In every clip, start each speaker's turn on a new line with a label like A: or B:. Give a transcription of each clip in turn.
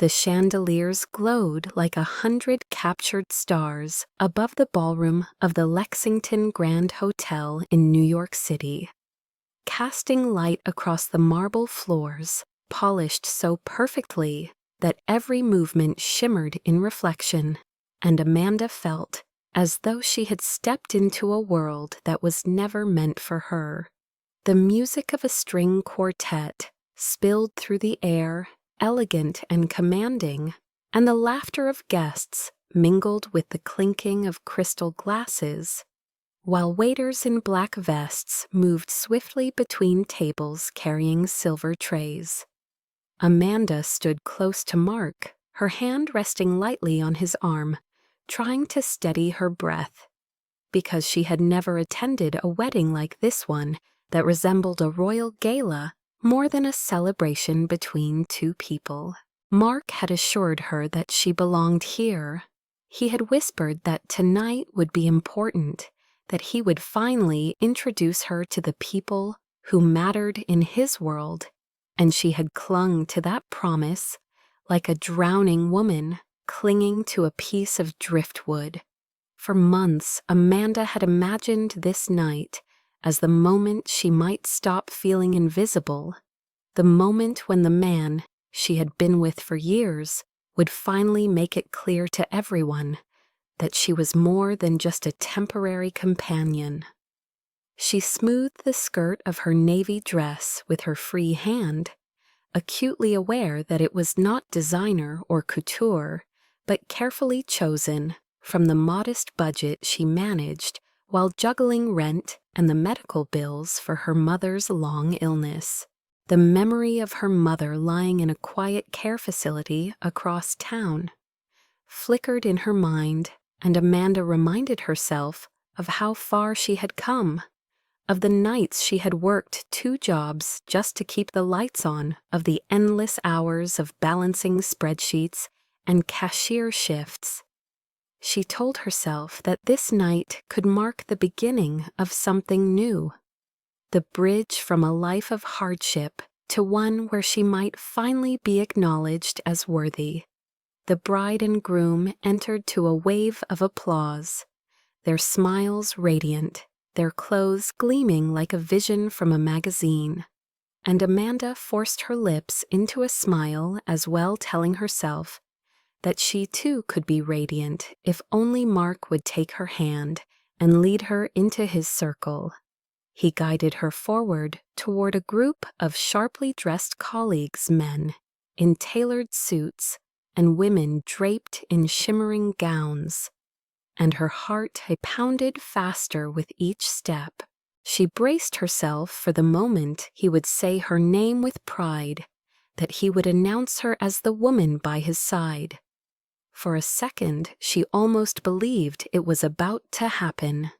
A: The chandeliers glowed like 100 captured stars above the ballroom of the Lexington Grand Hotel in New York City, casting light across the marble floors, polished so perfectly that every movement shimmered in reflection, and Amanda felt as though she had stepped into a world that was never meant for her. The music of a string quartet spilled through the air, elegant and commanding, and the laughter of guests mingled with the clinking of crystal glasses, while waiters in black vests moved swiftly between tables carrying silver trays. Amanda stood close to Mark, her hand resting lightly on his arm, trying to steady her breath. Because she had never attended a wedding like this one that resembled a royal gala more than a celebration between two people. Mark had assured her that she belonged here. He had whispered that tonight would be important, that he would finally introduce her to the people who mattered in his world, and she had clung to that promise like a drowning woman clinging to a piece of driftwood. For months, Amanda had imagined this night as the moment she might stop feeling invisible, the moment when the man she had been with for years would finally make it clear to everyone that she was more than just a temporary companion. She smoothed the skirt of her navy dress with her free hand, acutely aware that it was not designer or couture, but carefully chosen from the modest budget she managed while juggling rent and the medical bills for her mother's long illness. The memory of her mother lying in a quiet care facility across town flickered in her mind, and Amanda reminded herself of how far she had come, of the nights she had worked 2 jobs just to keep the lights on, of the endless hours of balancing spreadsheets and cashier shifts. She told herself that this night could mark the beginning of something new, the bridge from a life of hardship to one where she might finally be acknowledged as worthy. The bride and groom entered to a wave of applause, their smiles radiant, their clothes gleaming like a vision from a magazine. And Amanda forced her lips into a smile as well, telling herself that she too could be radiant if only Mark would take her hand and lead her into his circle. He guided her forward toward a group of sharply dressed colleagues, men in tailored suits and women draped in shimmering gowns, and her heart pounded faster with each step. She braced herself for the moment he would say her name with pride, that he would announce her as the woman by his side. For a second, she almost believed it was about to happen.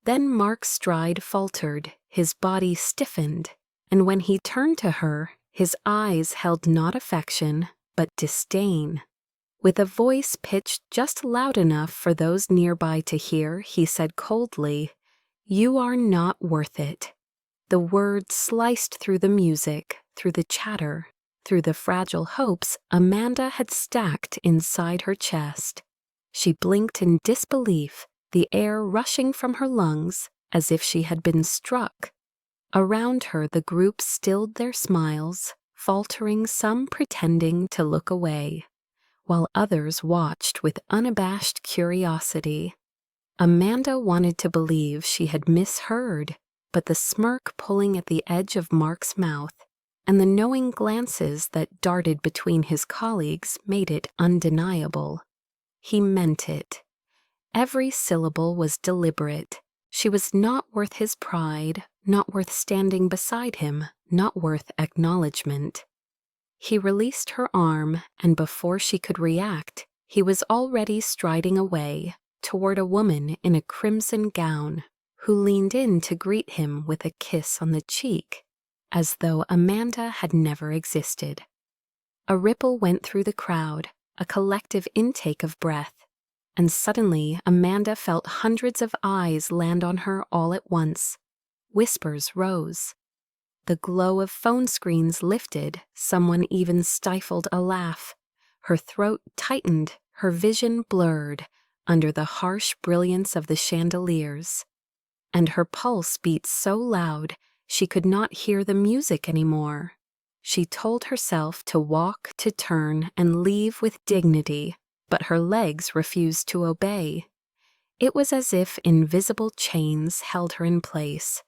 A: Then Mark's stride faltered, his body stiffened, and when he turned to her, his eyes held not affection, but disdain. With a voice pitched just loud enough for those nearby to hear, he said coldly, "You are not worth it." The words sliced through the music, through the chatter, through the fragile hopes Amanda had stacked inside her chest. She blinked in disbelief, the air rushing from her lungs as if she had been struck. Around her the group stilled their smiles, faltering, some pretending to look away, while others watched with unabashed curiosity. Amanda wanted to believe she had misheard, but the smirk pulling at the edge of Mark's mouth and the knowing glances that darted between his colleagues made it undeniable. He meant it. Every syllable was deliberate. She was not worth his pride, not worth standing beside him, not worth acknowledgement. He released her arm, and before she could react, he was already striding away toward a woman in a crimson gown who leaned in to greet him with a kiss on the cheek, as though Amanda had never existed. A ripple went through the crowd, a collective intake of breath, and suddenly Amanda felt hundreds of eyes land on her all at once. Whispers rose. The glow of phone screens lifted, someone even stifled a laugh, Her throat tightened, her vision blurred under the harsh brilliance of the chandeliers, and her pulse beat so loud she could not hear the music anymore. She told herself to walk, to turn, and leave with dignity, but her legs refused to obey. It was as if invisible chains held her in place,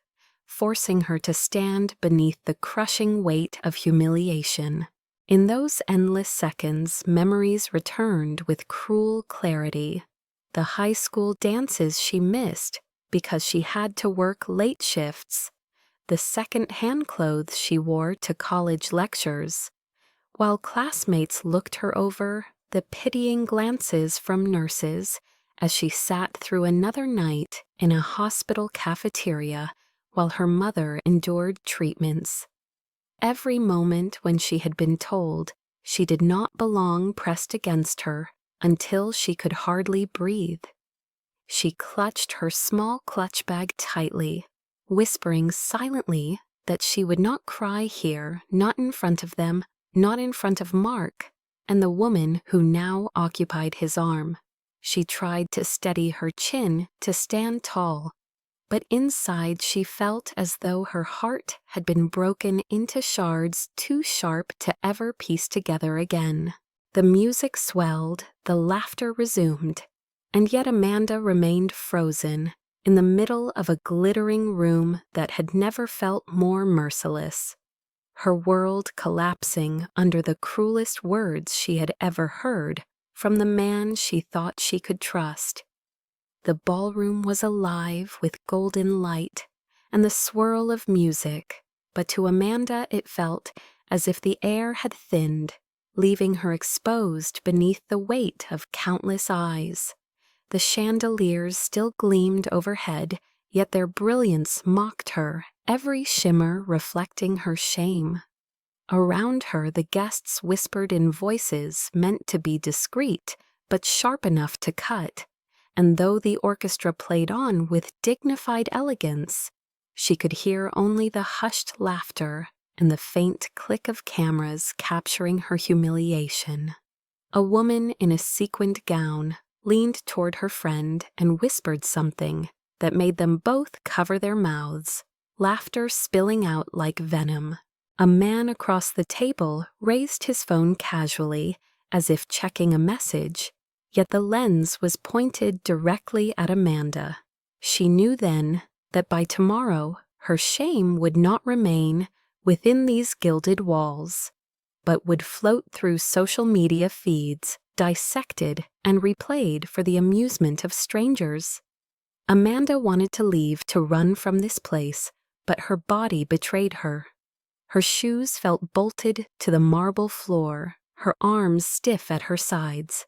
A: forcing her to stand beneath the crushing weight of humiliation. In those endless seconds, memories returned with cruel clarity. The high school dances she missed because she had to work late shifts, the second-hand clothes she wore to college lectures, while classmates looked her over, the pitying glances from nurses as she sat through another night in a hospital cafeteria while her mother endured treatments. Every moment when she had been told she did not belong pressed against her until she could hardly breathe. She clutched her small clutch bag tightly, whispering silently that she would not cry here, not in front of them, not in front of Mark and the woman who now occupied his arm. She tried to steady her chin to stand tall, but inside she felt as though her heart had been broken into shards too sharp to ever piece together again. The music swelled, the laughter resumed, and yet Amanda remained frozen in the middle of a glittering room that had never felt more merciless, her world collapsing under the cruelest words she had ever heard from the man she thought she could trust. The ballroom was alive with golden light and the swirl of music, but to Amanda it felt as if the air had thinned, leaving her exposed beneath the weight of countless eyes. The chandeliers still gleamed overhead, yet their brilliance mocked her, every shimmer reflecting her shame. Around her the guests whispered in voices meant to be discreet, but sharp enough to cut, and though the orchestra played on with dignified elegance, she could hear only the hushed laughter and the faint click of cameras capturing her humiliation. A woman in a sequined gown leaned toward her friend and whispered something that made them both cover their mouths, laughter spilling out like venom. A man across the table raised his phone casually, as if checking a message, yet the lens was pointed directly at Amanda. She knew then that by tomorrow her shame would not remain within these gilded walls, but would float through social media feeds, dissected and replayed for the amusement of strangers. Amanda wanted to leave to run from this place, but her body betrayed her. Her shoes felt bolted to the marble floor, her arms stiff at her sides.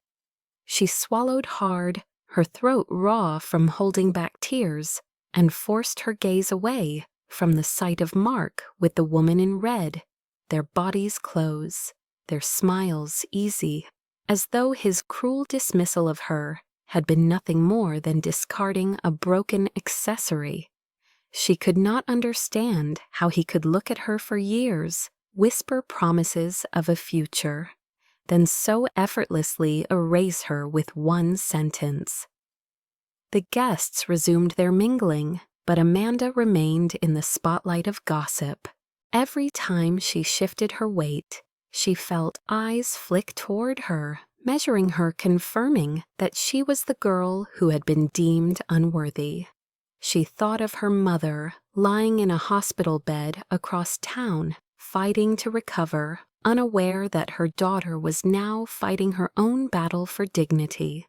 A: She swallowed hard, her throat raw from holding back tears, and forced her gaze away from the sight of Mark with the woman in red, their bodies close, their smiles easy, as though his cruel dismissal of her had been nothing more than discarding a broken accessory. She could not understand how he could look at her for years, whisper promises of a future, then so effortlessly erase her with one sentence. The guests resumed their mingling, but Amanda remained in the spotlight of gossip. Every time she shifted her weight, she felt eyes flick toward her, measuring her, confirming that she was the girl who had been deemed unworthy. She thought of her mother lying in a hospital bed across town, fighting to recover, unaware that her daughter was now fighting her own battle for dignity.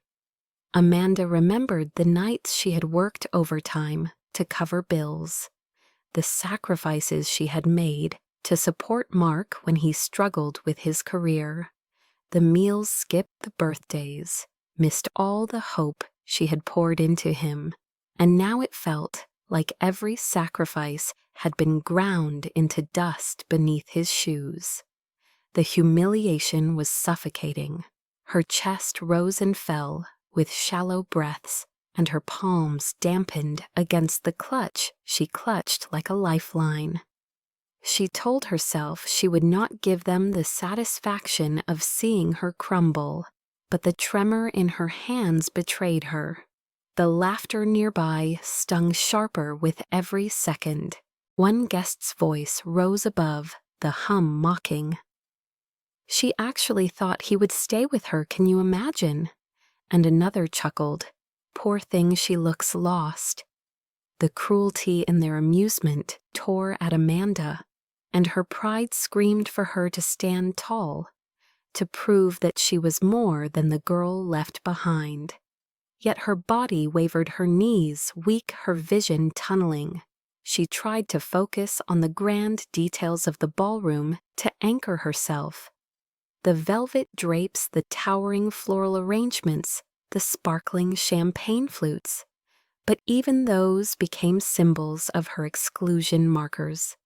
A: Amanda remembered the nights she had worked overtime to cover bills, the sacrifices she had made to support Mark when he struggled with his career. The meals skipped the birthdays, missed all the hope she had poured into him, and now it felt like every sacrifice had been ground into dust beneath his shoes. The humiliation was suffocating. Her chest rose and fell with shallow breaths, and her palms dampened against the clutch she clutched like a lifeline. She told herself she would not give them the satisfaction of seeing her crumble, but the tremor in her hands betrayed her. The laughter nearby stung sharper with every second. One guest's voice rose above, the hum mocking. She actually thought he would stay with her, can you imagine? And another chuckled. Poor thing, she looks lost. The cruelty in their amusement tore at Amanda, and her pride screamed for her to stand tall, to prove that she was more than the girl left behind. Yet her body wavered, her knees weak, her vision tunneling. She tried to focus on the grand details of the ballroom to anchor herself. The velvet drapes, the towering floral arrangements, the sparkling champagne flutes. But even those became symbols of her exclusion markers,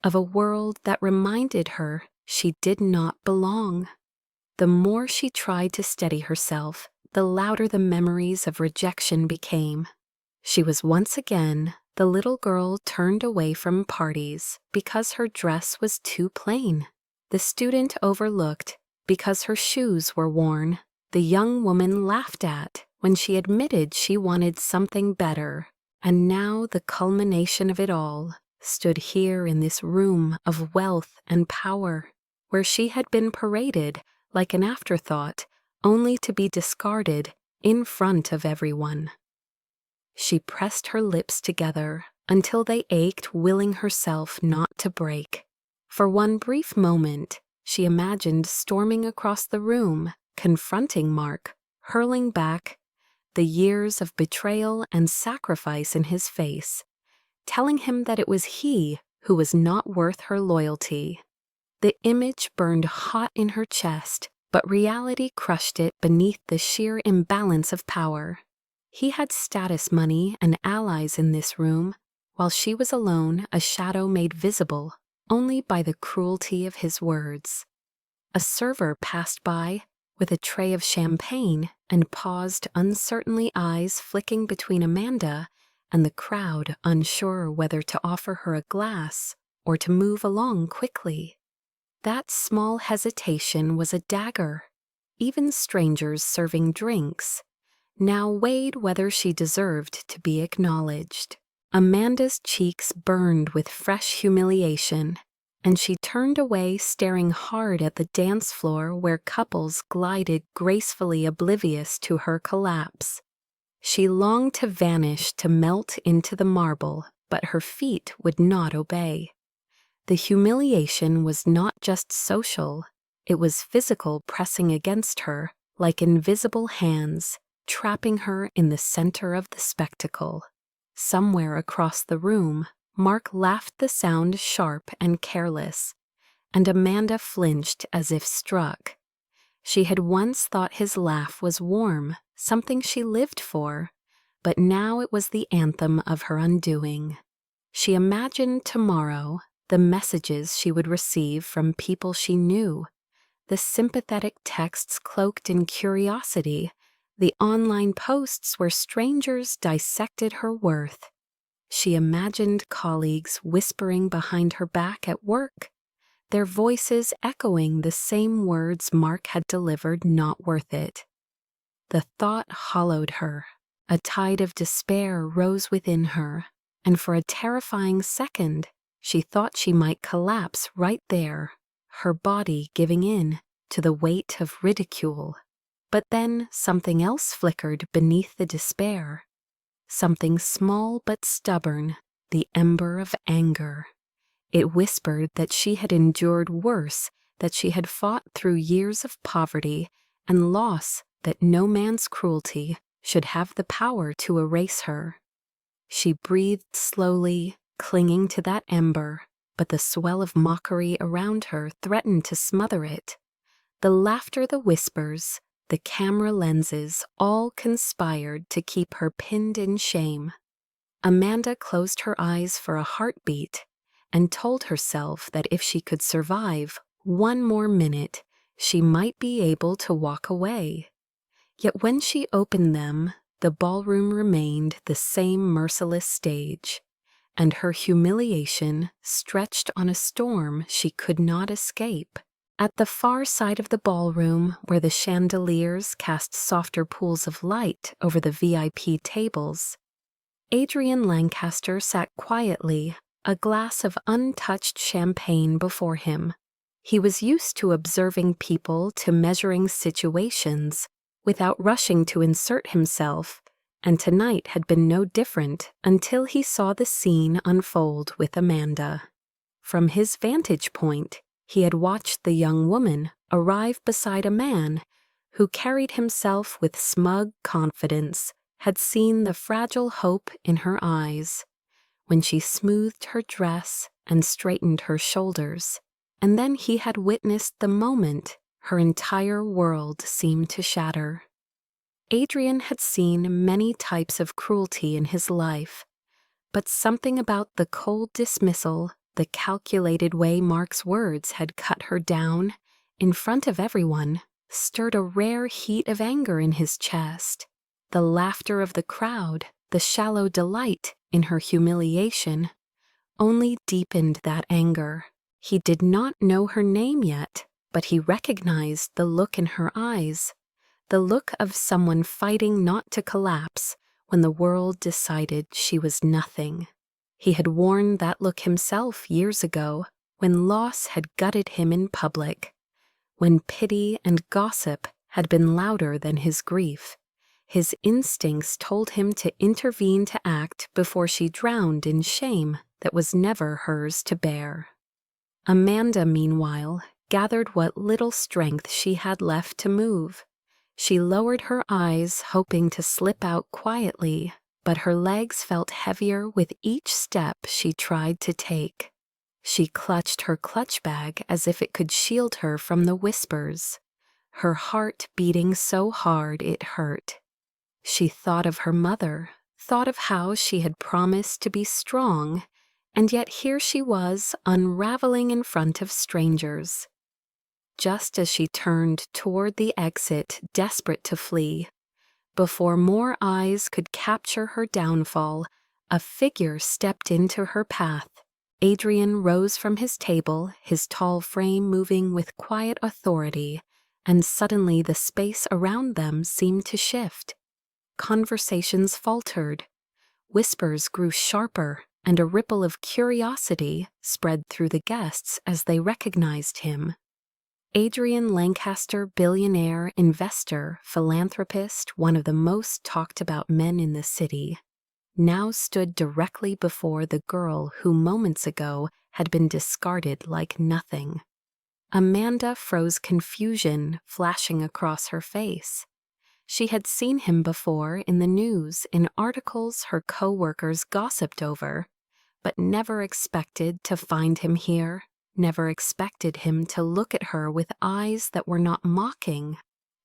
A: of a world that reminded her she did not belong. The more she tried to steady herself, the louder the memories of rejection became. She was once again the little girl turned away from parties because her dress was too plain, the student overlooked because her shoes were worn, the young woman laughed at when she admitted she wanted something better. And now the culmination of it all stood here in this room of wealth and power, where she had been paraded like an afterthought, only to be discarded in front of everyone. She pressed her lips together until they ached, willing herself not to break. For one brief moment, she imagined storming across the room, confronting Mark, hurling back the years of betrayal and sacrifice in his face, telling him that it was he who was not worth her loyalty. The image burned hot in her chest, but reality crushed it beneath the sheer imbalance of power. He had status, money, and allies in this room, while she was alone, a shadow made visible only by the cruelty of his words. A server passed by with a tray of champagne and paused uncertainly, eyes flicking between Amanda and the crowd, unsure whether to offer her a glass or to move along quickly. That small hesitation was a dagger. Even strangers serving drinks now weighed whether she deserved to be acknowledged. Amanda's cheeks burned with fresh humiliation, and she turned away, staring hard at the dance floor where couples glided gracefully, oblivious to her collapse. She longed to vanish, to melt into the marble, but her feet would not obey. The humiliation was not just social, it was physical, pressing against her like invisible hands, trapping her in the center of the spectacle. Somewhere across the room, Mark laughed, the sound sharp and careless, and Amanda flinched as if struck. She had once thought his laugh was warm, something she lived for, but now it was the anthem of her undoing. She imagined tomorrow, the messages she would receive from people she knew, the sympathetic texts cloaked in curiosity, the online posts where strangers dissected her worth. She imagined colleagues whispering behind her back at work, their voices echoing the same words Mark had delivered, not worth it. The thought hollowed her. A tide of despair rose within her, and for a terrifying second, she thought she might collapse right there, her body giving in to the weight of ridicule. But then something else flickered beneath the despair. Something small but stubborn, the ember of anger. It whispered that she had endured worse, that she had fought through years of poverty and loss, that no man's cruelty should have the power to erase her. She breathed slowly, clinging to that ember, but the swell of mockery around her threatened to smother it. The laughter, the whispers, the camera lenses all conspired to keep her pinned in shame. Amanda closed her eyes for a heartbeat and told herself that if she could survive one more minute, she might be able to walk away. Yet when she opened them, the ballroom remained the same merciless stage, and her humiliation stretched on a storm she could not escape. At the far side of the ballroom, where the chandeliers cast softer pools of light over the VIP tables, Adrian Lancaster sat quietly, a glass of untouched champagne before him. He was used to observing people, to measuring situations, without rushing to insert himself, and tonight had been no different until he saw the scene unfold with Amanda. From his vantage point, he had watched the young woman arrive beside a man who carried himself with smug confidence, had seen the fragile hope in her eyes when she smoothed her dress and straightened her shoulders, and then he had witnessed the moment her entire world seemed to shatter. Adrian had seen many types of cruelty in his life, but something about the cold dismissal, the calculated way Mark's words had cut her down in front of everyone, stirred a rare heat of anger in his chest. The laughter of the crowd, the shallow delight in her humiliation, only deepened that anger. He did not know her name yet, but he recognized the look in her eyes, the look of someone fighting not to collapse when the world decided she was nothing. He had worn that look himself years ago, when loss had gutted him in public, when pity and gossip had been louder than his grief. His instincts told him to intervene, to act before she drowned in shame that was never hers to bear. Amanda, meanwhile, gathered what little strength she had left to move. She lowered her eyes, hoping to slip out quietly, but her legs felt heavier with each step she tried to take. She clutched her clutch bag as if it could shield her from the whispers, her heart beating so hard it hurt. She thought of her mother, thought of how she had promised to be strong, and yet here she was unraveling in front of strangers. Just as she turned toward the exit, desperate to flee, before more eyes could capture her downfall, a figure stepped into her path. Adrian rose from his table, his tall frame moving with quiet authority, and suddenly the space around them seemed to shift. Conversations faltered, whispers grew sharper, and a ripple of curiosity spread through the guests as they recognized him. Adrian Lancaster, billionaire, investor, philanthropist, one of the most talked about men in the city, now stood directly before the girl who moments ago had been discarded like nothing. Amanda froze, confusion flashing across her face. She had seen him before in the news, in articles her co-workers gossiped over, but never expected to find him here, never expected him to look at her with eyes that were not mocking,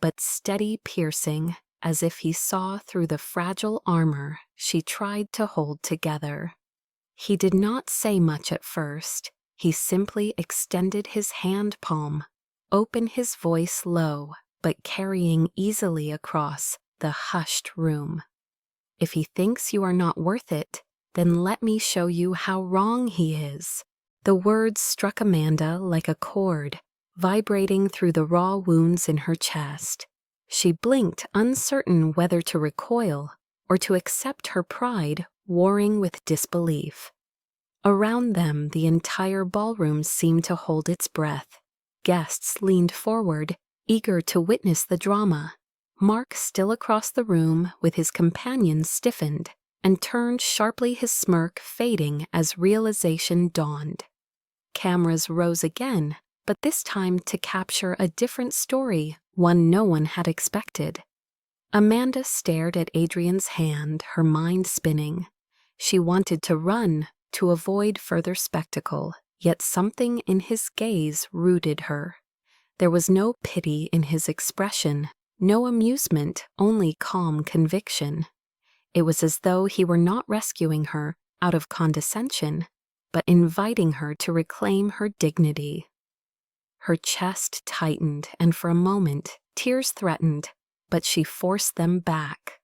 A: but steady, piercing, as if he saw through the fragile armor she tried to hold together. He did not say much at first. He simply extended his hand palm, open, his voice low, but carrying easily across the hushed room. If he thinks you are not worth it, then let me show you how wrong he is. The words struck Amanda like a chord, vibrating through the raw wounds in her chest. She blinked, uncertain whether to recoil or to accept her pride warring with disbelief. Around them, the entire ballroom seemed to hold its breath. Guests leaned forward, eager to witness the drama. Mark, still across the room with his companion, stiffened and turned sharply, his smirk fading as realization dawned. Cameras rose again, but this time to capture a different story, one no one had expected. Amanda stared at Adrian's hand, her mind spinning. She wanted to run, to avoid further spectacle, yet something in his gaze rooted her. There was no pity in his expression, no amusement, only calm conviction. It was as though he were not rescuing her out of condescension, but inviting her to reclaim her dignity. Her chest tightened, and for a moment, tears threatened, but she forced them back.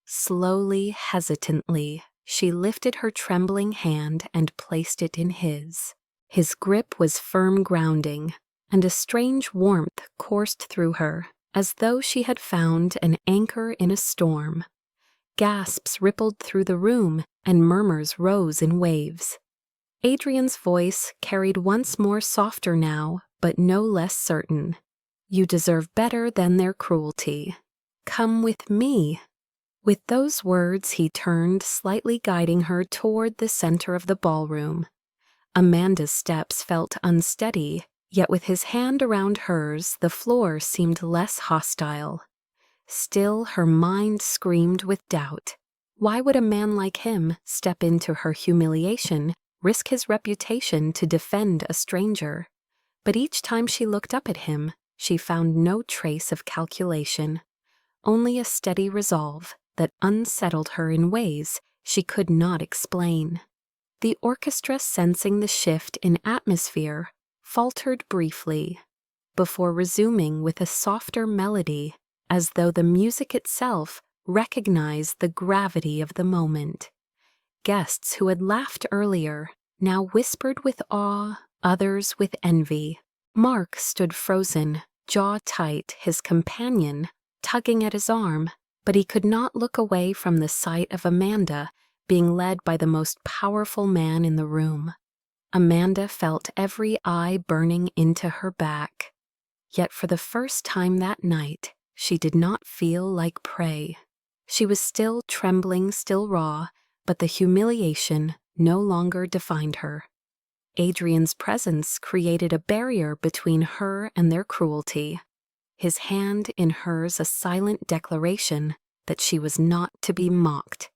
A: Slowly, hesitantly, she lifted her trembling hand and placed it in his. His grip was firm grounding, and a strange warmth coursed through her, as though she had found an anchor in a storm. Gasps rippled through the room, and murmurs rose in waves. Adrian's voice carried once more softer now, but no less certain. "You deserve better than their cruelty. Come with me." With those words he turned, slightly guiding her toward the center of the ballroom. Amanda's steps felt unsteady, yet with his hand around hers, the floor seemed less hostile. Still, her mind screamed with doubt. Why would a man like him step into her humiliation, risk his reputation to defend a stranger? But each time she looked up at him, she found no trace of calculation, only a steady resolve that unsettled her in ways she could not explain. The orchestra, sensing the shift in atmosphere, faltered briefly, before resuming with a softer melody, as though the music itself recognized the gravity of the moment. Guests who had laughed earlier now whispered with awe, others with envy. Mark stood frozen, jaw tight, his companion tugging at his arm, but he could not look away from the sight of Amanda being led by the most powerful man in the room. Amanda felt every eye burning into her back. Yet for the first time that night, she did not feel like prey. She was still trembling, still raw, but the humiliation no longer defined her. Adrian's presence created a barrier between her and their cruelty, his hand in hers a silent declaration that she was not to be mocked.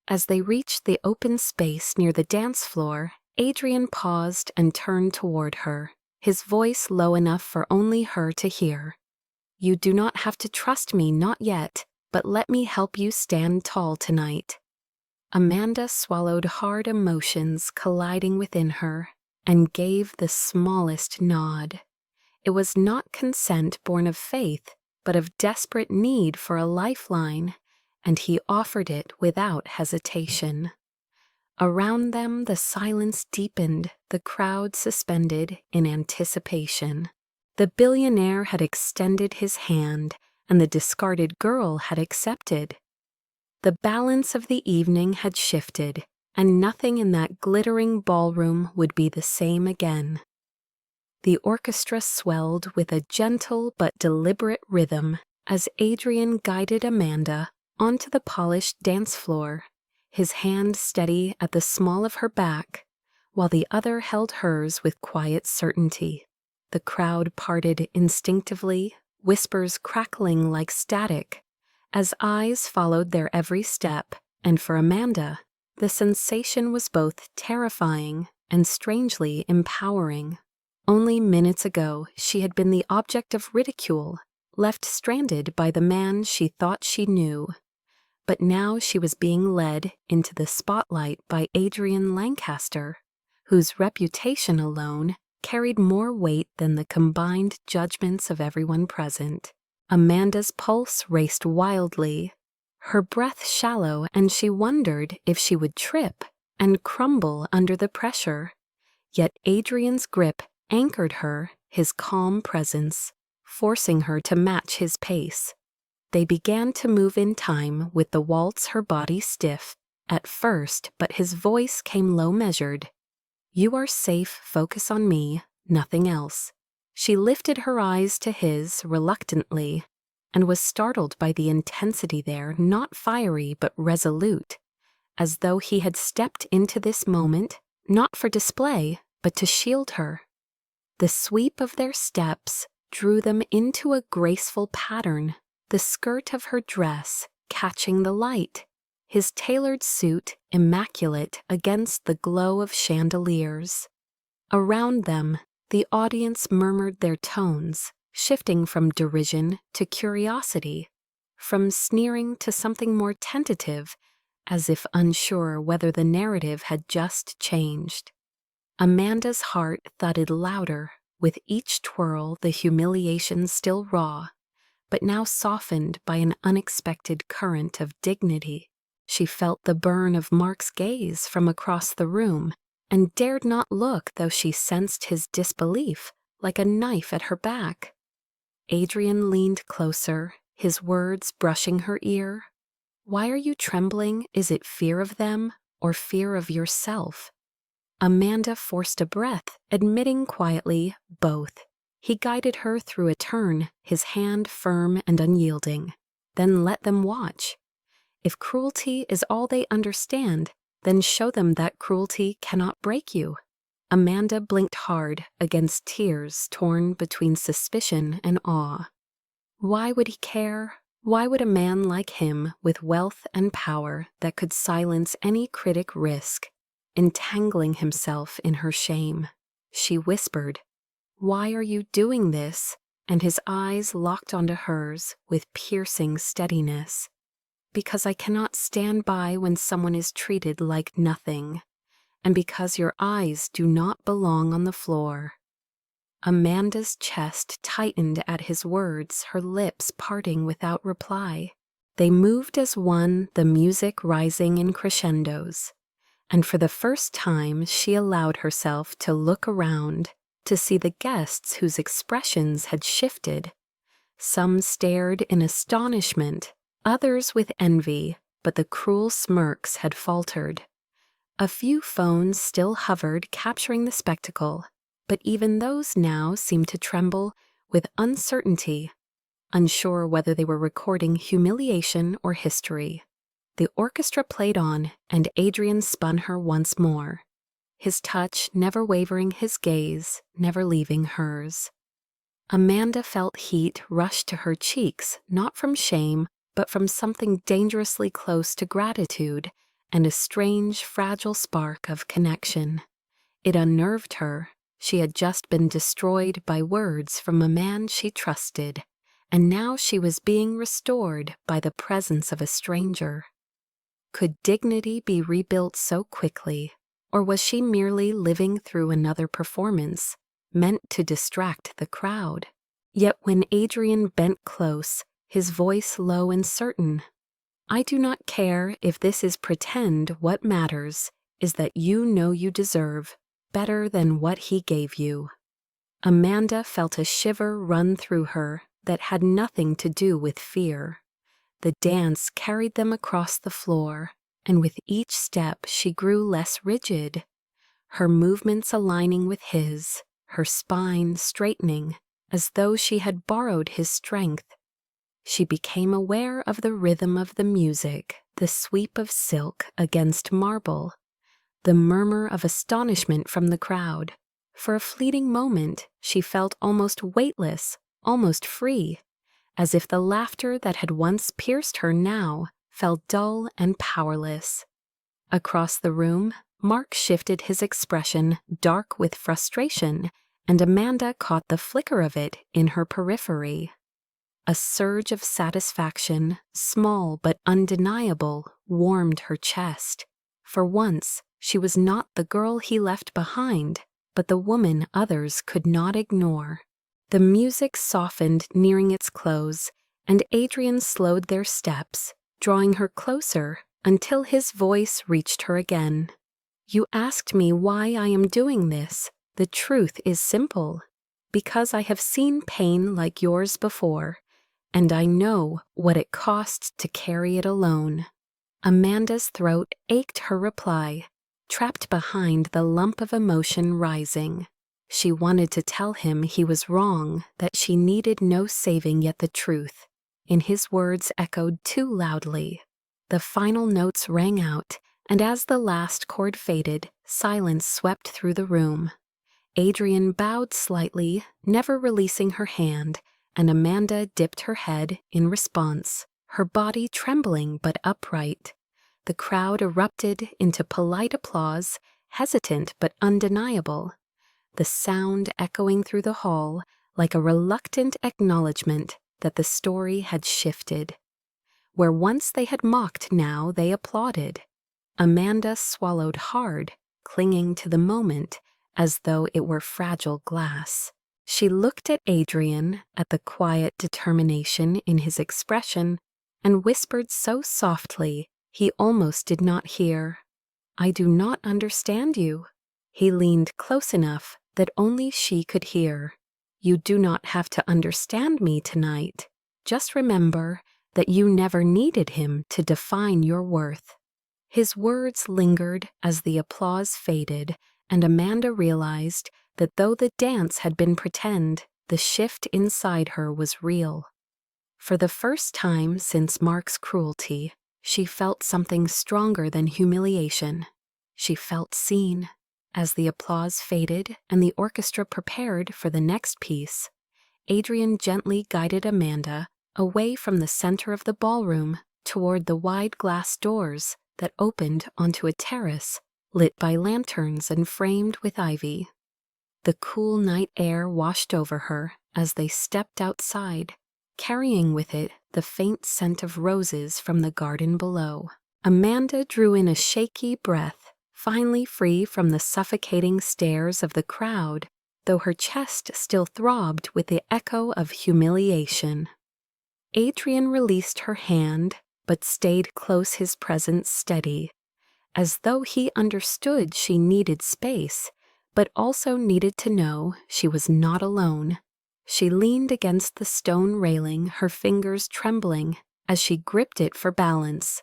A: As they reached the open space near the dance floor, Adrian paused and turned toward her, his voice low enough for only her to hear. "You do not have to trust me, not yet, but let me help you stand tall tonight." Amanda swallowed hard emotions colliding within her and gave the smallest nod. It was not consent born of faith, but of desperate need for a lifeline, and he offered it without hesitation. Around them the silence deepened, the crowd suspended in anticipation. The billionaire had extended his hand, and the discarded girl had accepted. The balance of the evening had shifted, and nothing in that glittering ballroom would be the same again. The orchestra swelled with a gentle but deliberate rhythm as Adrian guided Amanda onto the polished dance floor, his hand steady at the small of her back, while the other held hers with quiet certainty. The crowd parted instinctively, whispers crackling like static, as eyes followed their every step, and for Amanda, the sensation was both terrifying and strangely empowering. Only minutes ago, she had been the object of ridicule, left stranded by the man she thought she knew. But now she was being led into the spotlight by Adrian Lancaster, whose reputation alone carried more weight than the combined judgments of everyone present. Amanda's pulse raced wildly, her breath shallow, and she wondered if she would trip and crumble under the pressure. Yet Adrian's grip anchored her, his calm presence, forcing her to match his pace. They began to move in time with the waltz, her body stiff at first, but his voice came low measured. "You are safe, focus on me, nothing else." She lifted her eyes to his reluctantly and was startled by the intensity there, not fiery but resolute, as though he had stepped into this moment not for display but to shield her. The sweep of their steps drew them into a graceful pattern, the skirt of her dress catching the light, his tailored suit immaculate against the glow of chandeliers. Around them, the audience murmured their tones, shifting from derision to curiosity, from sneering to something more tentative, as if unsure whether the narrative had just changed. Amanda's heart thudded louder, with each twirl, the humiliation still raw, but now softened by an unexpected current of dignity. She felt the burn of Mark's gaze from across the room and dared not look, though she sensed his disbelief like a knife at her back. Adrian leaned closer, his words brushing her ear. "Why are you trembling? Is it fear of them or fear of yourself?" Amanda forced a breath, admitting quietly both. He guided her through a turn, his hand firm and unyielding. Then let them watch. If cruelty is all they understand, then show them that cruelty cannot break you. Amanda blinked hard against tears torn between suspicion and awe. Why would he care? Why would a man like him, with wealth and power that could silence any critic, risk entangling himself in her shame? She whispered, "Why are you doing this?" And his eyes locked onto hers with piercing steadiness. "Because I cannot stand by when someone is treated like nothing, and because your eyes do not belong on the floor." Amanda's chest tightened at his words, her lips parting without reply. They moved as one, the music rising in crescendos. And for the first time she allowed herself to look around, to see the guests whose expressions had shifted. Some stared in astonishment, others with envy, but the cruel smirks had faltered. A few phones still hovered, capturing the spectacle, but even those now seemed to tremble with uncertainty, unsure whether they were recording humiliation or history. The orchestra played on, and Adrian spun her once more, his touch never wavering, his gaze never leaving hers. Amanda felt heat rush to her cheeks, not from shame, but from something dangerously close to gratitude and a strange, fragile spark of connection. It unnerved her. She had just been destroyed by words from a man she trusted, and now she was being restored by the presence of a stranger. Could dignity be rebuilt so quickly, or was she merely living through another performance, meant to distract the crowd? Yet when Adrian bent close, his voice low and certain, "I do not care if this is pretend. What matters is that you know you deserve better than what he gave you." Amanda felt a shiver run through her that had nothing to do with fear. The dance carried them across the floor, and with each step she grew less rigid, her movements aligning with his, her spine straightening as though she had borrowed his strength. She became aware of the rhythm of the music, the sweep of silk against marble, the murmur of astonishment from the crowd. For a fleeting moment, she felt almost weightless, almost free, as if the laughter that had once pierced her now felt dull and powerless. Across the room, Mark shifted his expression, dark with frustration, and Amanda caught the flicker of it in her periphery. A surge of satisfaction, small but undeniable, warmed her chest. For once, she was not the girl he left behind, but the woman others could not ignore. The music softened, nearing its close, and Adrian slowed their steps, drawing her closer until his voice reached her again. "You asked me why I am doing this. The truth is simple. Because I have seen pain like yours before, and I know what it costs to carry it alone." Amanda's throat ached her reply, trapped behind the lump of emotion rising. She wanted to tell him he was wrong, that she needed no saving, yet the truth in his words echoed too loudly. The final notes rang out, and as the last chord faded, silence swept through the room. Adrian bowed slightly, never releasing her hand, and Amanda dipped her head in response, her body trembling but upright. The crowd erupted into polite applause, hesitant but undeniable, the sound echoing through the hall like a reluctant acknowledgement that the story had shifted. Where once they had mocked, now they applauded. Amanda swallowed hard, clinging to the moment as though it were fragile glass. She looked at Adrian, at the quiet determination in his expression, and whispered so softly He almost did not hear. "I do not understand you." He leaned close enough that only she could hear. "You do not have to understand me tonight. Just remember that you never needed him to define your worth." His words lingered as the applause faded, and Amanda realized that though the dance had been pretend, the shift inside her was real. For the first time since Mark's cruelty, she felt something stronger than humiliation. She felt seen. As the applause faded and the orchestra prepared for the next piece, Adrian gently guided Amanda away from the center of the ballroom toward the wide glass doors that opened onto a terrace lit by lanterns and framed with ivy. The cool night air washed over her as they stepped outside, carrying with it the faint scent of roses from the garden below. Amanda drew in a shaky breath, finally free from the suffocating stares of the crowd, though her chest still throbbed with the echo of humiliation. Adrian released her hand, but stayed close, his presence steady, as though he understood she needed space, but also needed to know she was not alone. She leaned against the stone railing, her fingers trembling as she gripped it for balance.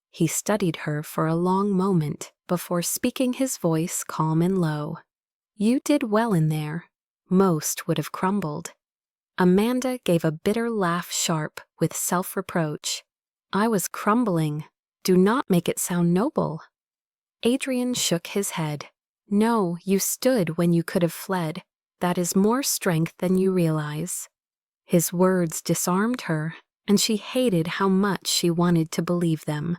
A: He studied her for a long moment before speaking, his voice calm and low. "You did well in there. Most would have crumbled." Amanda gave a bitter laugh, sharp with self-reproach. "I was crumbling. Do not make it sound noble." Adrian shook his head. "No, you stood when you could have fled. That is more strength than you realize." His words disarmed her, and she hated how much she wanted to believe them.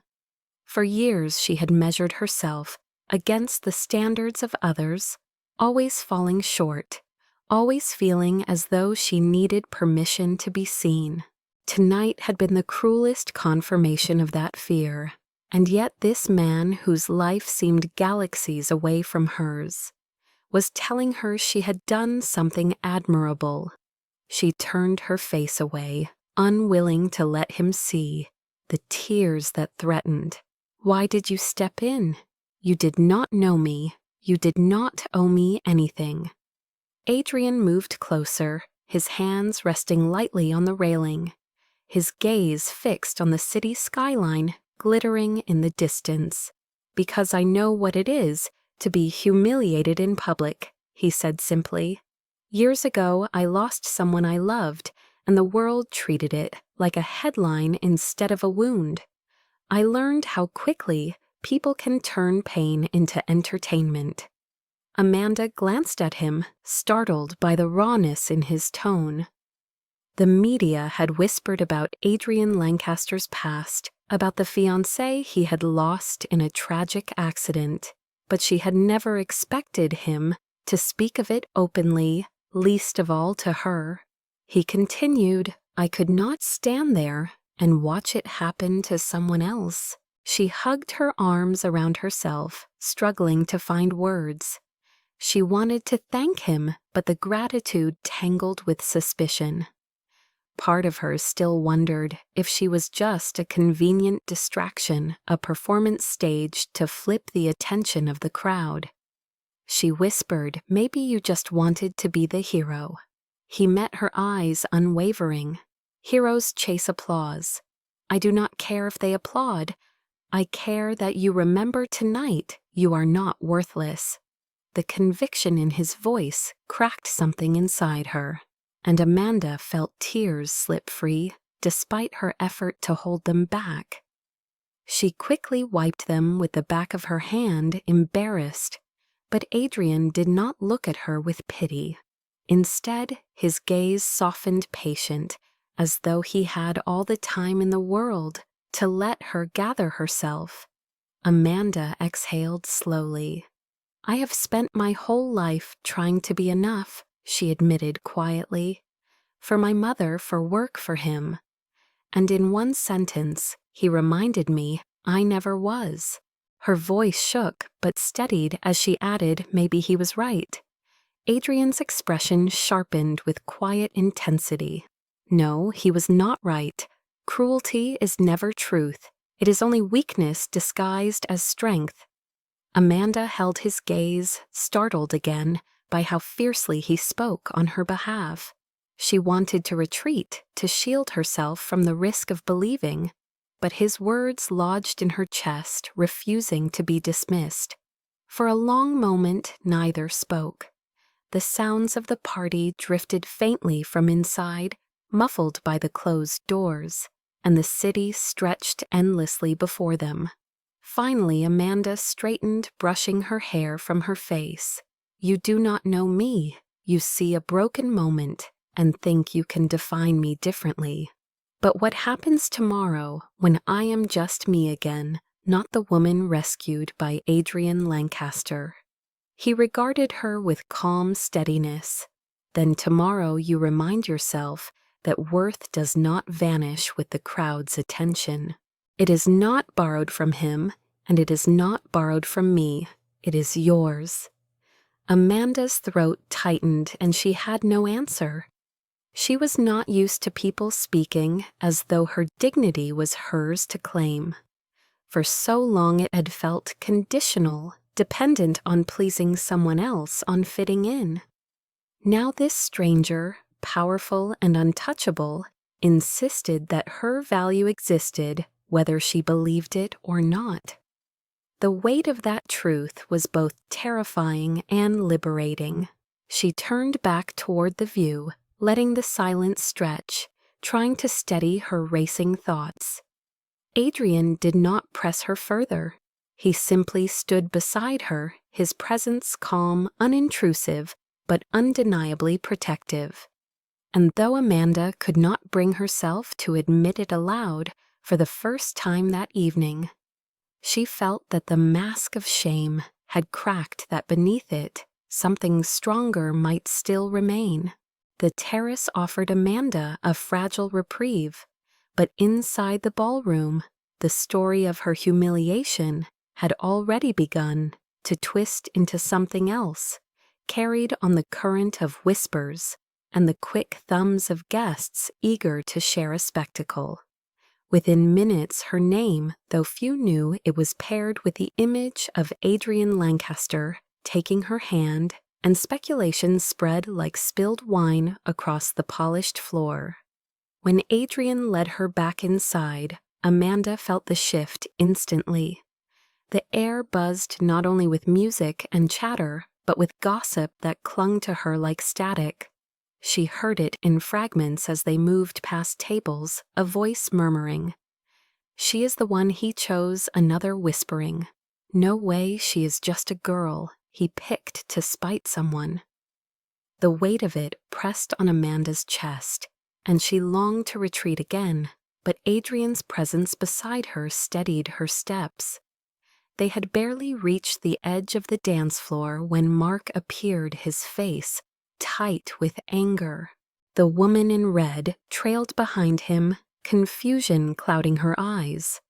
A: For years she had measured herself against the standards of others, always falling short, always feeling as though she needed permission to be seen. Tonight had been the cruelest confirmation of that fear, and yet this man, whose life seemed galaxies away from hers, was telling her she had done something admirable. She turned her face away, unwilling to let him see the tears that threatened. "Why did you step in? You did not know me. You did not owe me anything." Adrian moved closer, his hands resting lightly on the railing, his gaze fixed on the city skyline glittering in the distance. "Because I know what it is to be humiliated in public," he said simply. "Years ago, I lost someone I loved, and the world treated it like a headline instead of a wound. I learned how quickly people can turn pain into entertainment." Amanda glanced at him, startled by the rawness in his tone. The media had whispered about Adrian Lancaster's past, about the fiancé he had lost in a tragic accident, but she had never expected him to speak of it openly, least of all to her. He continued, "I could not stand there and watch it happen to someone else." She hugged her arms around herself, struggling to find words. She wanted to thank him, but the gratitude tangled with suspicion. Part of her still wondered if she was just a convenient distraction, a performance staged to flip the attention of the crowd. She whispered, "Maybe you just wanted to be the hero." He met her eyes, unwavering. "Heroes chase applause. I do not care if they applaud. I care that you remember tonight you are not worthless." The conviction in his voice cracked something inside her, and Amanda felt tears slip free, despite her effort to hold them back. She quickly wiped them with the back of her hand, embarrassed, but Adrian did not look at her with pity. Instead, his gaze softened, patient, as though he had all the time in the world to let her gather herself. Amanda exhaled slowly. "I have spent my whole life trying to be enough," she admitted quietly. "For my mother, for work, for him." And in one sentence, he reminded me I never was. Her voice shook, but steadied as she added, "Maybe he was right." Adrian's expression sharpened with quiet intensity. "No, he was not right. Cruelty is never truth. It is only weakness disguised as strength. Amanda held his gaze, startled again by how fiercely he spoke on her behalf. She wanted to retreat, to shield herself from the risk of believing, but his words lodged in her chest, refusing to be dismissed. For a long moment, neither spoke. The sounds of the party drifted faintly from inside, muffled by the closed doors, and the city stretched endlessly before them. Finally, Amanda straightened, brushing her hair from her face. "You do not know me. You see a broken moment and think you can define me differently. But what happens tomorrow when I am just me again, not the woman rescued by Adrian Lancaster?" He regarded her with calm steadiness. "Then tomorrow you remind yourself that worth does not vanish with the crowd's attention. It is not borrowed from him, and it is not borrowed from me. It is yours." Amanda's throat tightened, and she had no answer. She was not used to people speaking as though her dignity was hers to claim. For so long it had felt conditional, dependent on pleasing someone else, on fitting in. Now this stranger, powerful and untouchable, insisted that her value existed whether she believed it or not. The weight of that truth was both terrifying and liberating. She turned back toward the view, letting the silence stretch, trying to steady her racing thoughts. Adrian did not press her further. He simply stood beside her, his presence calm, unintrusive, but undeniably protective. And though Amanda could not bring herself to admit it aloud, for the first time that evening, she felt that the mask of shame had cracked, that beneath it, something stronger might still remain. The terrace offered Amanda a fragile reprieve, but inside the ballroom, the story of her humiliation had already begun to twist into something else, carried on the current of whispers and the quick thumbs of guests eager to share a spectacle. Within minutes, her name, though few knew, it was paired with the image of Adrian Lancaster taking her hand, and speculation spread like spilled wine across the polished floor. When Adrian led her back inside, Amanda felt the shift instantly. The air buzzed not only with music and chatter, but with gossip that clung to her like static. She heard it in fragments as they moved past tables, a voice murmuring, "She is the one he chose," another whispering, "No way, she is just a girl he picked to spite someone." The weight of it pressed on Amanda's chest, and she longed to retreat again, but Adrian's presence beside her steadied her steps. They had barely reached the edge of the dance floor when Mark appeared, his face tight with anger. The woman in red trailed behind him, confusion clouding her eyes.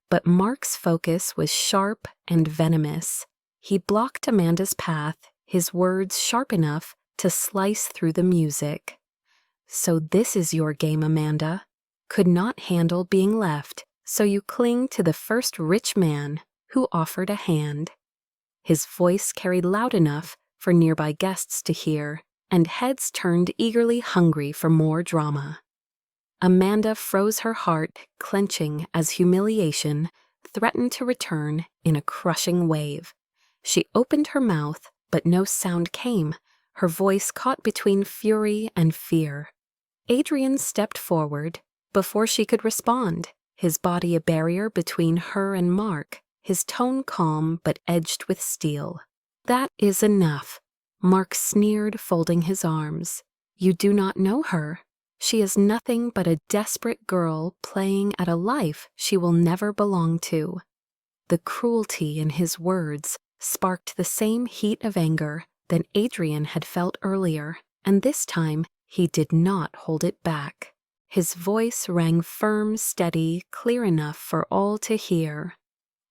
A: But Mark's focus was sharp and venomous. He blocked Amanda's path, his words sharp enough to slice through the music. "So this is your game, Amanda. Could not handle being left, so you cling to the first rich man who offered a hand." His voice carried loud enough for nearby guests to hear, and heads turned eagerly, hungry for more drama. Amanda froze, her heart clenching as humiliation threatened to return in a crushing wave. She opened her mouth, but no sound came, her voice caught between fury and fear. Adrian stepped forward before she could respond, his body a barrier between her and Mark, his tone calm but edged with steel. "That is enough," Mark sneered, folding his arms. "You do not know her. She is nothing but a desperate girl playing at a life she will never belong to." The cruelty in his words sparked the same heat of anger that Adrian had felt earlier, and this time he did not hold it back. His voice rang firm, steady, clear enough for all to hear.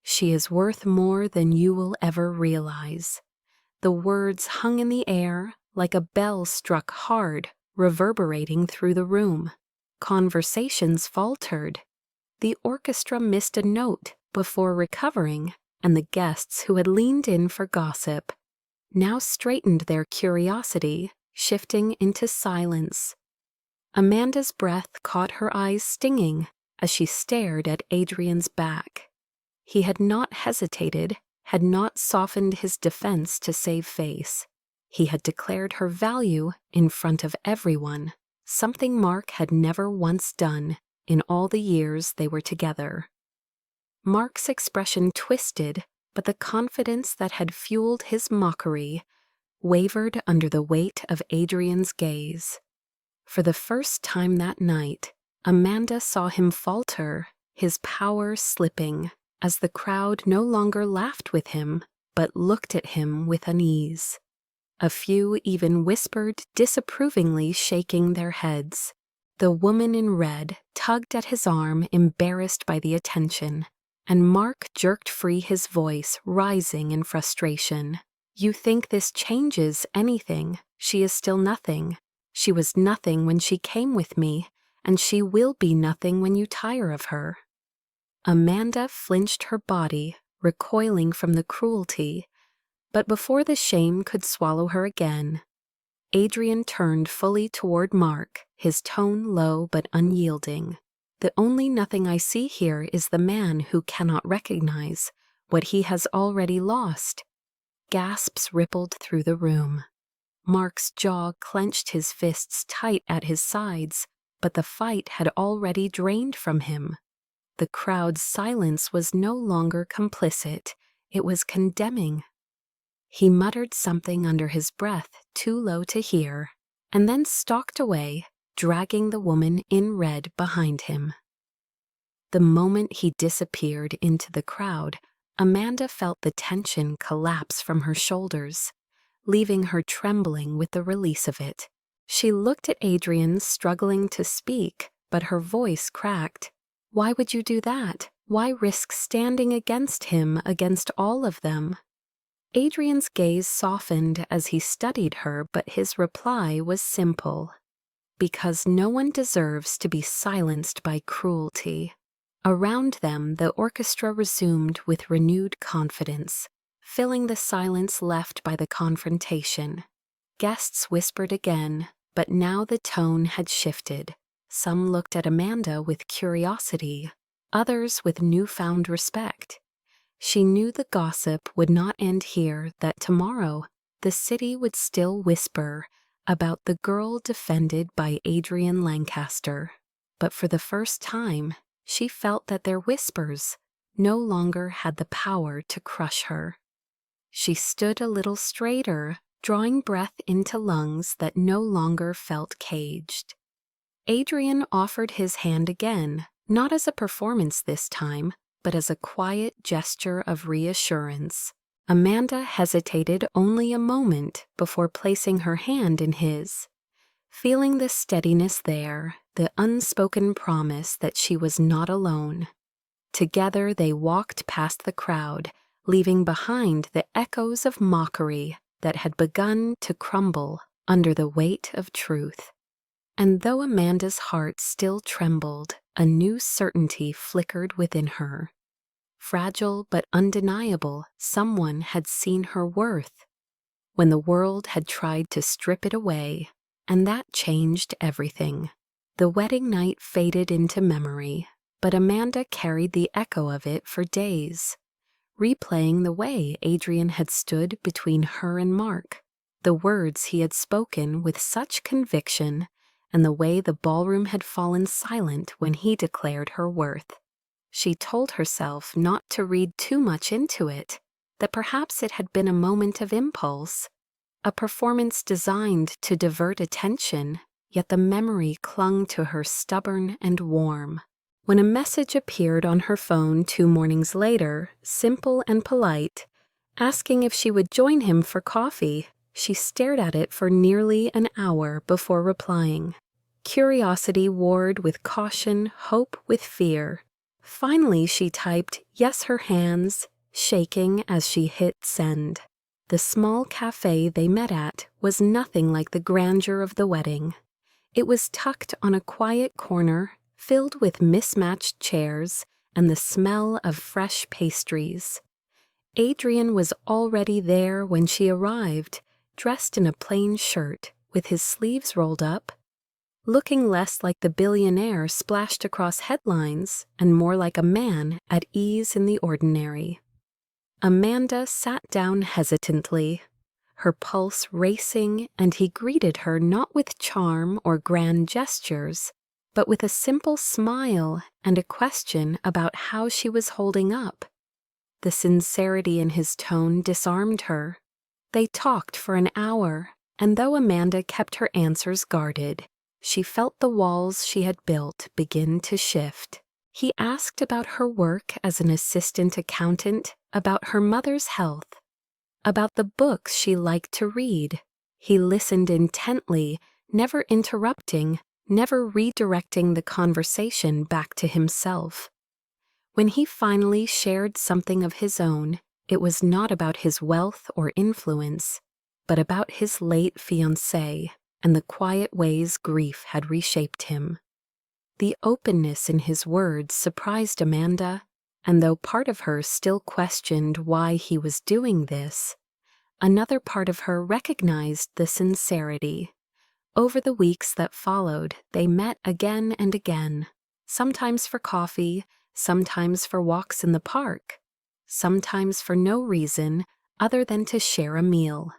A: "She is worth more than you will ever realize." The words hung in the air like a bell struck hard, reverberating through the room. Conversations faltered. the orchestra missed a note before recovering, and the guests who had leaned in for gossip now straightened their curiosity, shifting into silence. Amanda's breath caught her eyes stinging as she stared at Adrian's back. He had not hesitated, had not softened his defense to save face. He had declared her value in front of everyone, something Mark had never once done in all the years they were together. Mark's expression twisted, but the confidence that had fueled his mockery wavered under the weight of Adrian's gaze. For the first time that night, Amanda saw him falter, his power slipping, as the crowd no longer laughed with him, but looked at him with unease. A few even whispered disapprovingly, shaking their heads. The woman in red tugged at his arm, embarrassed by the attention, and Mark jerked free, his voice rising in frustration. "You think this changes anything? She is still nothing. She was nothing when she came with me, and she will be nothing when you tire of her." Amanda flinched her body, recoiling from the cruelty, but before the shame could swallow her again, Adrian turned fully toward Mark, his tone low but unyielding. "The only nothing I see here is the man who cannot recognize what he has already lost." Gasps rippled through the room. Mark's jaw clenched, his fists tight at his sides, but the fight had already drained from him. The crowd's silence was no longer complicit, it was condemning. He muttered something under his breath, too low to hear, and then stalked away, dragging the woman in red behind him. The moment he disappeared into the crowd, Amanda felt the tension collapse from her shoulders, leaving her trembling with the release of it. She looked at Adrian, struggling to speak, but her voice cracked. "Why would you do that? Why risk standing against him, against all of them?" Adrian's gaze softened as he studied her, but his reply was simple. "Because no one deserves to be silenced by cruelty." Around them, the orchestra resumed with renewed confidence, filling the silence left by the confrontation. Guests whispered again, but now the tone had shifted. Some looked at Amanda with curiosity, others with newfound respect. She knew the gossip would not end here, that tomorrow the city would still whisper about the girl defended by Adrian Lancaster. But for the first time, she felt that their whispers no longer had the power to crush her. She stood a little straighter, drawing breath into lungs that no longer felt caged. Adrian offered his hand again, not as a performance this time, but as a quiet gesture of reassurance. Amanda hesitated only a moment before placing her hand in his, feeling the steadiness there, the unspoken promise that she was not alone. Together they walked past the crowd, leaving behind the echoes of mockery that had begun to crumble under the weight of truth. And though Amanda's heart still trembled, a new certainty flickered within her. Fragile but undeniable, someone had seen her worth when the world had tried to strip it away, and that changed everything. The wedding night faded into memory, but Amanda carried the echo of it for days, replaying the way Adrian had stood between her and Mark, the words he had spoken with such conviction, and the way the ballroom had fallen silent when he declared her worth. She told herself not to read too much into it, that perhaps it had been a moment of impulse, a performance designed to divert attention, yet the memory clung to her stubborn and warm. When a message appeared on her phone 2 mornings later, simple and polite, asking if she would join him for coffee, she stared at it for nearly an hour before replying. Curiosity warred with caution, hope with fear. Finally she typed yes, her hands shaking as she hit send. The small cafe they met at was nothing like the grandeur of the wedding. It was tucked on a quiet corner, filled with mismatched chairs and the smell of fresh pastries. Adrian was already there when she arrived, dressed in a plain shirt with his sleeves rolled up, looking less like the billionaire splashed across headlines and more like a man at ease in the ordinary. Amanda sat down hesitantly, her pulse racing, and he greeted her not with charm or grand gestures, but with a simple smile and a question about how she was holding up. The sincerity in his tone disarmed her. They talked for an hour, and though Amanda kept her answers guarded, she felt the walls she had built begin to shift. He asked about her work as an assistant accountant, about her mother's health, about the books she liked to read. He listened intently, never interrupting, never redirecting the conversation back to himself. When he finally shared something of his own, it was not about his wealth or influence, but about his late fiancée and the quiet ways grief had reshaped him. The openness in his words surprised Amanda, and though part of her still questioned why he was doing this, another part of her recognized the sincerity. Over the weeks that followed, they met again and again, sometimes for coffee, sometimes for walks in the park, sometimes for no reason other than to share a meal.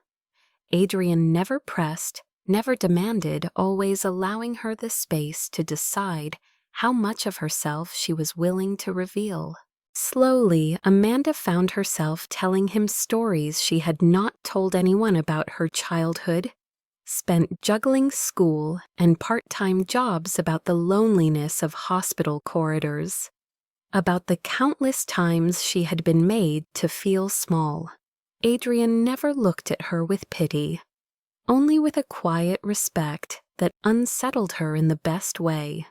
A: Adrian never pressed, never demanded, always allowing her the space to decide how much of herself she was willing to reveal. Slowly, Amanda found herself telling him stories she had not told anyone about her childhood, spent juggling school and part-time jobs, about the loneliness of hospital corridors, about the countless times she had been made to feel small. Adrian never looked at her with pity, only with a quiet respect that unsettled her in the best way.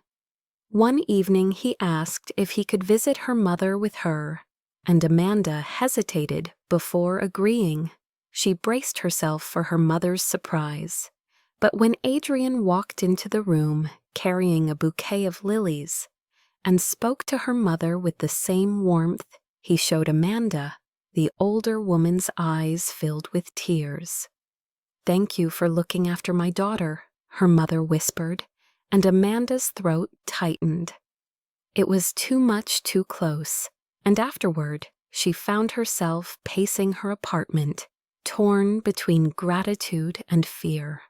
A: One evening he asked if he could visit her mother with her, and Amanda hesitated before agreeing. She braced herself for her mother's surprise. But when Adrian walked into the room carrying a bouquet of lilies and spoke to her mother with the same warmth he showed Amanda, the older woman's eyes filled with tears. "Thank you for looking after my daughter," her mother whispered, and Amanda's throat tightened. It was too much too close, and afterward she found herself pacing her apartment, torn between gratitude and fear.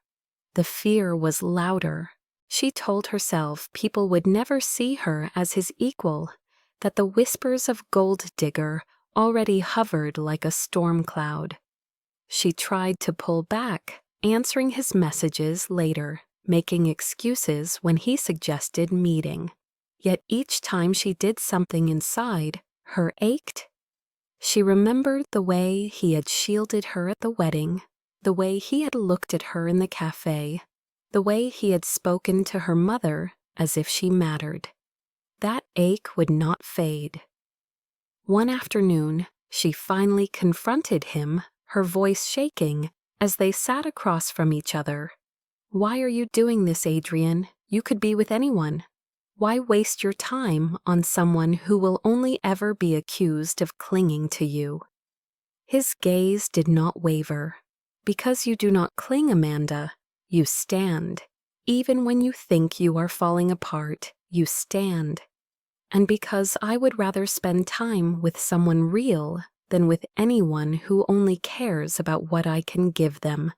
A: The fear was louder. She told herself people would never see her as his equal, that the whispers of gold digger already hovered like a storm cloud. She tried to pull back, answering his messages later, making excuses when he suggested meeting. Yet each time she did something inside, her ached. She remembered the way he had shielded her at the wedding, the way he had looked at her in the cafe, the way he had spoken to her mother as if she mattered. That ache would not fade. One afternoon, she finally confronted him, her voice shaking, as they sat across from each other. "Why are you doing this, Adrian? You could be with anyone. Why waste your time on someone who will only ever be accused of clinging to you?" His gaze did not waver. "Because you do not cling, Amanda, you stand. Even when you think you are falling apart, you stand. And because I would rather spend time with someone real than with anyone who only cares about what I can give them."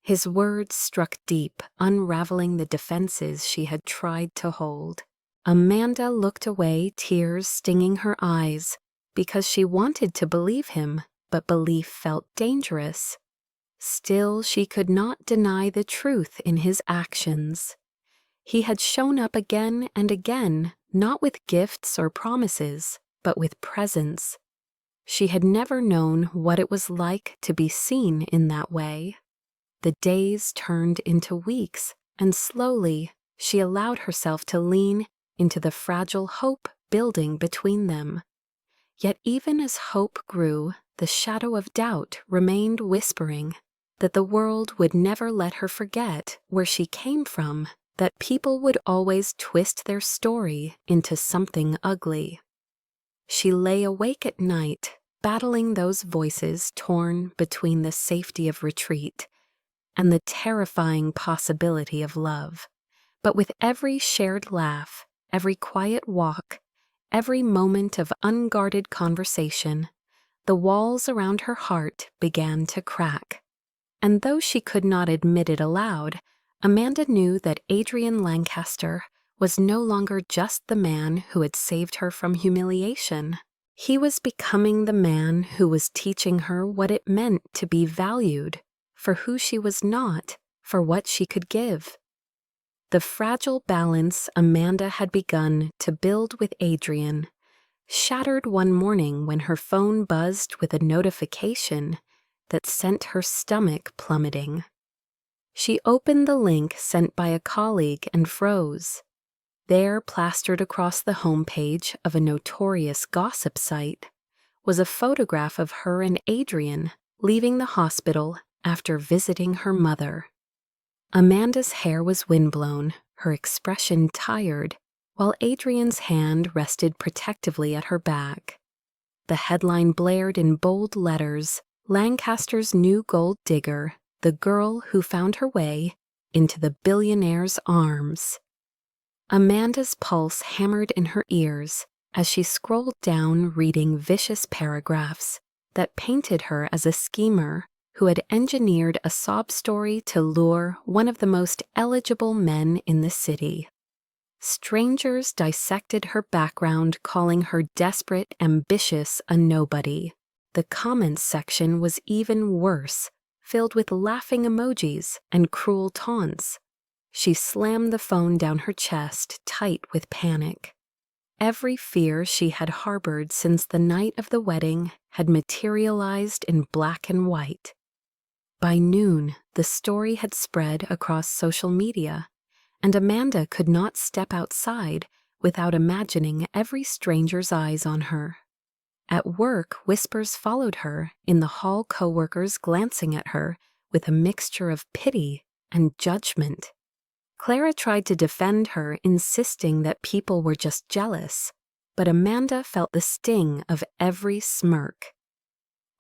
A: His words struck deep, unraveling the defenses she had tried to hold. Amanda looked away, tears stinging her eyes, because she wanted to believe him, but belief felt dangerous. Still, she could not deny the truth in his actions. He had shown up again and again, not with gifts or promises, but with presence. She had never known what it was like to be seen in that way. The days turned into weeks, and slowly she allowed herself to lean into the fragile hope building between them. Yet even as hope grew, the shadow of doubt remained whispering that the world would never let her forget where she came from, that people would always twist their story into something ugly. She lay awake at night, battling those voices torn between the safety of retreat and the terrifying possibility of love. But with every shared laugh, every quiet walk, every moment of unguarded conversation, the walls around her heart began to crack. And though she could not admit it aloud, Amanda knew that Adrian Lancaster was no longer just the man who had saved her from humiliation. He was becoming the man who was teaching her what it meant to be valued for who she was not, for what she could give. The fragile balance Amanda had begun to build with Adrian shattered one morning when her phone buzzed with a notification that sent her stomach plummeting. She opened the link sent by a colleague and froze. There, plastered across the homepage of a notorious gossip site, was a photograph of her and Adrian leaving the hospital after visiting her mother. Amanda's hair was windblown, her expression tired, while Adrian's hand rested protectively at her back. The headline blared in bold letters, "Lancaster's new gold digger, the girl who found her way into the billionaire's arms." Amanda's pulse hammered in her ears as she scrolled down reading vicious paragraphs that painted her as a schemer who had engineered a sob story to lure one of the most eligible men in the city. Strangers dissected her background, calling her desperate, ambitious, a nobody. The comments section was even worse, filled with laughing emojis and cruel taunts. She slammed the phone down her chest, tight with panic. Every fear she had harbored since the night of the wedding had materialized in black and white. By noon, the story had spread across social media, and Amanda could not step outside without imagining every stranger's eyes on her. At work, whispers followed her, in the hall coworkers glancing at her with a mixture of pity and judgment. Clara tried to defend her, insisting that people were just jealous, but Amanda felt the sting of every smirk.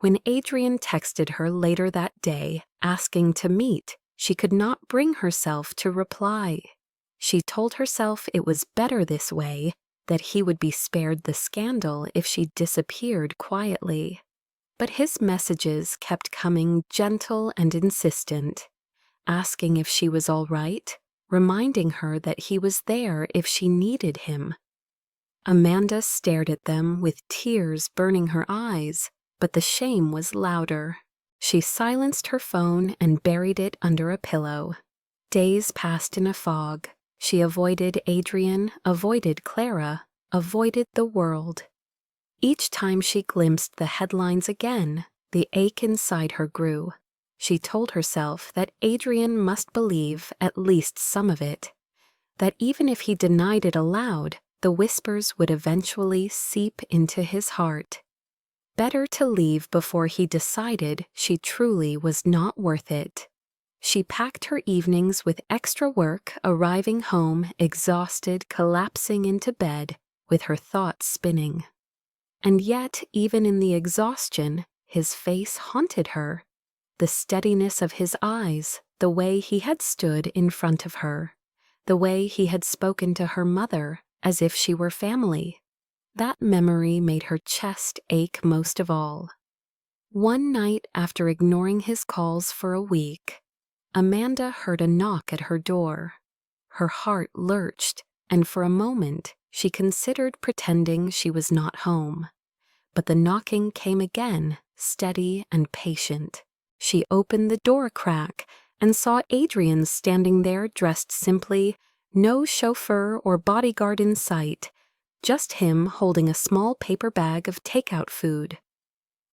A: When Adrian texted her later that day, asking to meet, she could not bring herself to reply. She told herself it was better this way, that he would be spared the scandal if she disappeared quietly. But his messages kept coming, gentle and insistent, asking if she was all right, reminding her that he was there if she needed him. Amanda stared at them with tears burning her eyes, but the shame was louder. She silenced her phone and buried it under a pillow. Days passed in a fog. She avoided Adrian, avoided Clara, avoided the world. Each time she glimpsed the headlines again, the ache inside her grew. She told herself that Adrian must believe at least some of it, that even if he denied it aloud, the whispers would eventually seep into his heart. Better to leave before he decided she truly was not worth it. She packed her evenings with extra work, arriving home exhausted, collapsing into bed with her thoughts spinning. And yet, even in the exhaustion, his face haunted her. The steadiness of his eyes, the way he had stood in front of her, the way he had spoken to her mother as if she were family. That memory made her chest ache most of all. One night, after ignoring his calls for a week, Amanda heard a knock at her door. Her heart lurched, and for a moment she considered pretending she was not home. But the knocking came again, steady and patient. She opened the door a crack and saw Adrian standing there dressed simply, no chauffeur or bodyguard in sight, just him holding a small paper bag of takeout food.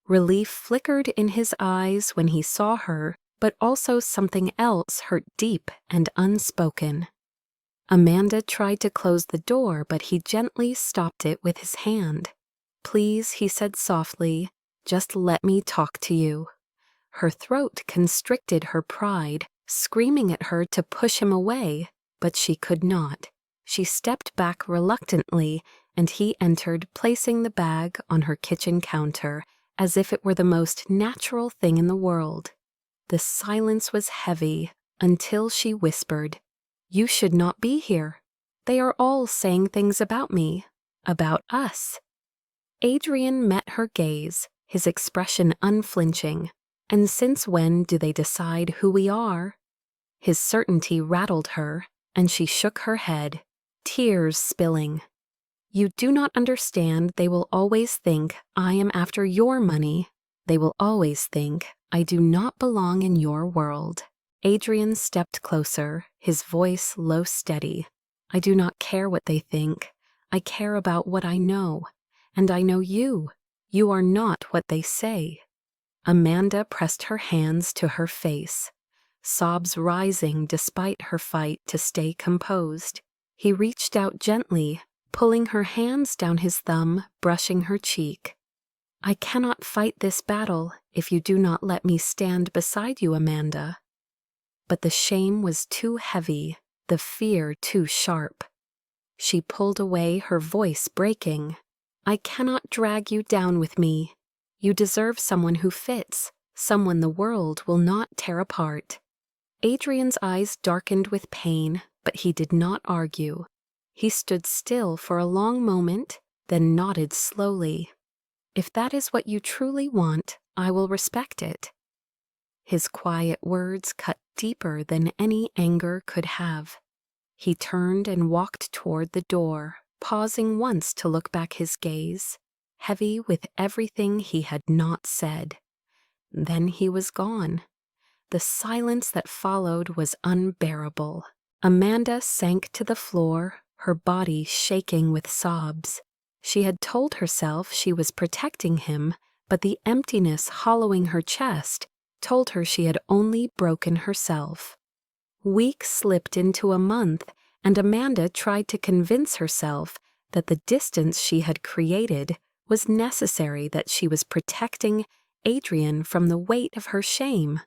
A: Relief flickered in his eyes when he saw her, but also something else hurt deep and unspoken. Amanda tried to close the door, but he gently stopped it with his hand. "Please," he said softly, "just let me talk to you." Her throat constricted her pride, screaming at her to push him away, but she could not. She stepped back reluctantly, and he entered, placing the bag on her kitchen counter as if it were the most natural thing in the world. The silence was heavy until she whispered, "You should not be here. They are all saying things about me, about us." Adrian met her gaze, his expression unflinching. "And since when do they decide who we are?" His certainty rattled her, and she shook her head, tears spilling. "You do not understand. They will always think I am after your money. They will always think I do not belong in your world." Adrian stepped closer, his voice low steady. "I do not care what they think. I care about what I know. And I know you. You are not what they say." Amanda pressed her hands to her face, sobs rising despite her fight to stay composed. He reached out gently, pulling her hands down his thumb, brushing her cheek. "I cannot fight this battle if you do not let me stand beside you, Amanda." But the shame was too heavy, the fear too sharp. She pulled away, her voice breaking. "I cannot drag you down with me. You deserve someone who fits, someone the world will not tear apart." Adrian's eyes darkened with pain, but he did not argue. He stood still for a long moment, then nodded slowly. "If that is what you truly want, I will respect it." His quiet words cut deeper than any anger could have. He turned and walked toward the door, pausing once to look back, his gaze heavy with everything he had not said. Then he was gone. The silence that followed was unbearable. Amanda sank to the floor, her body shaking with sobs. She had told herself she was protecting him, but the emptiness hollowing her chest told her she had only broken herself. Weeks slipped into a month, and Amanda tried to convince herself that the distance she had created was necessary, that she was protecting Adrian from the weight of her shame.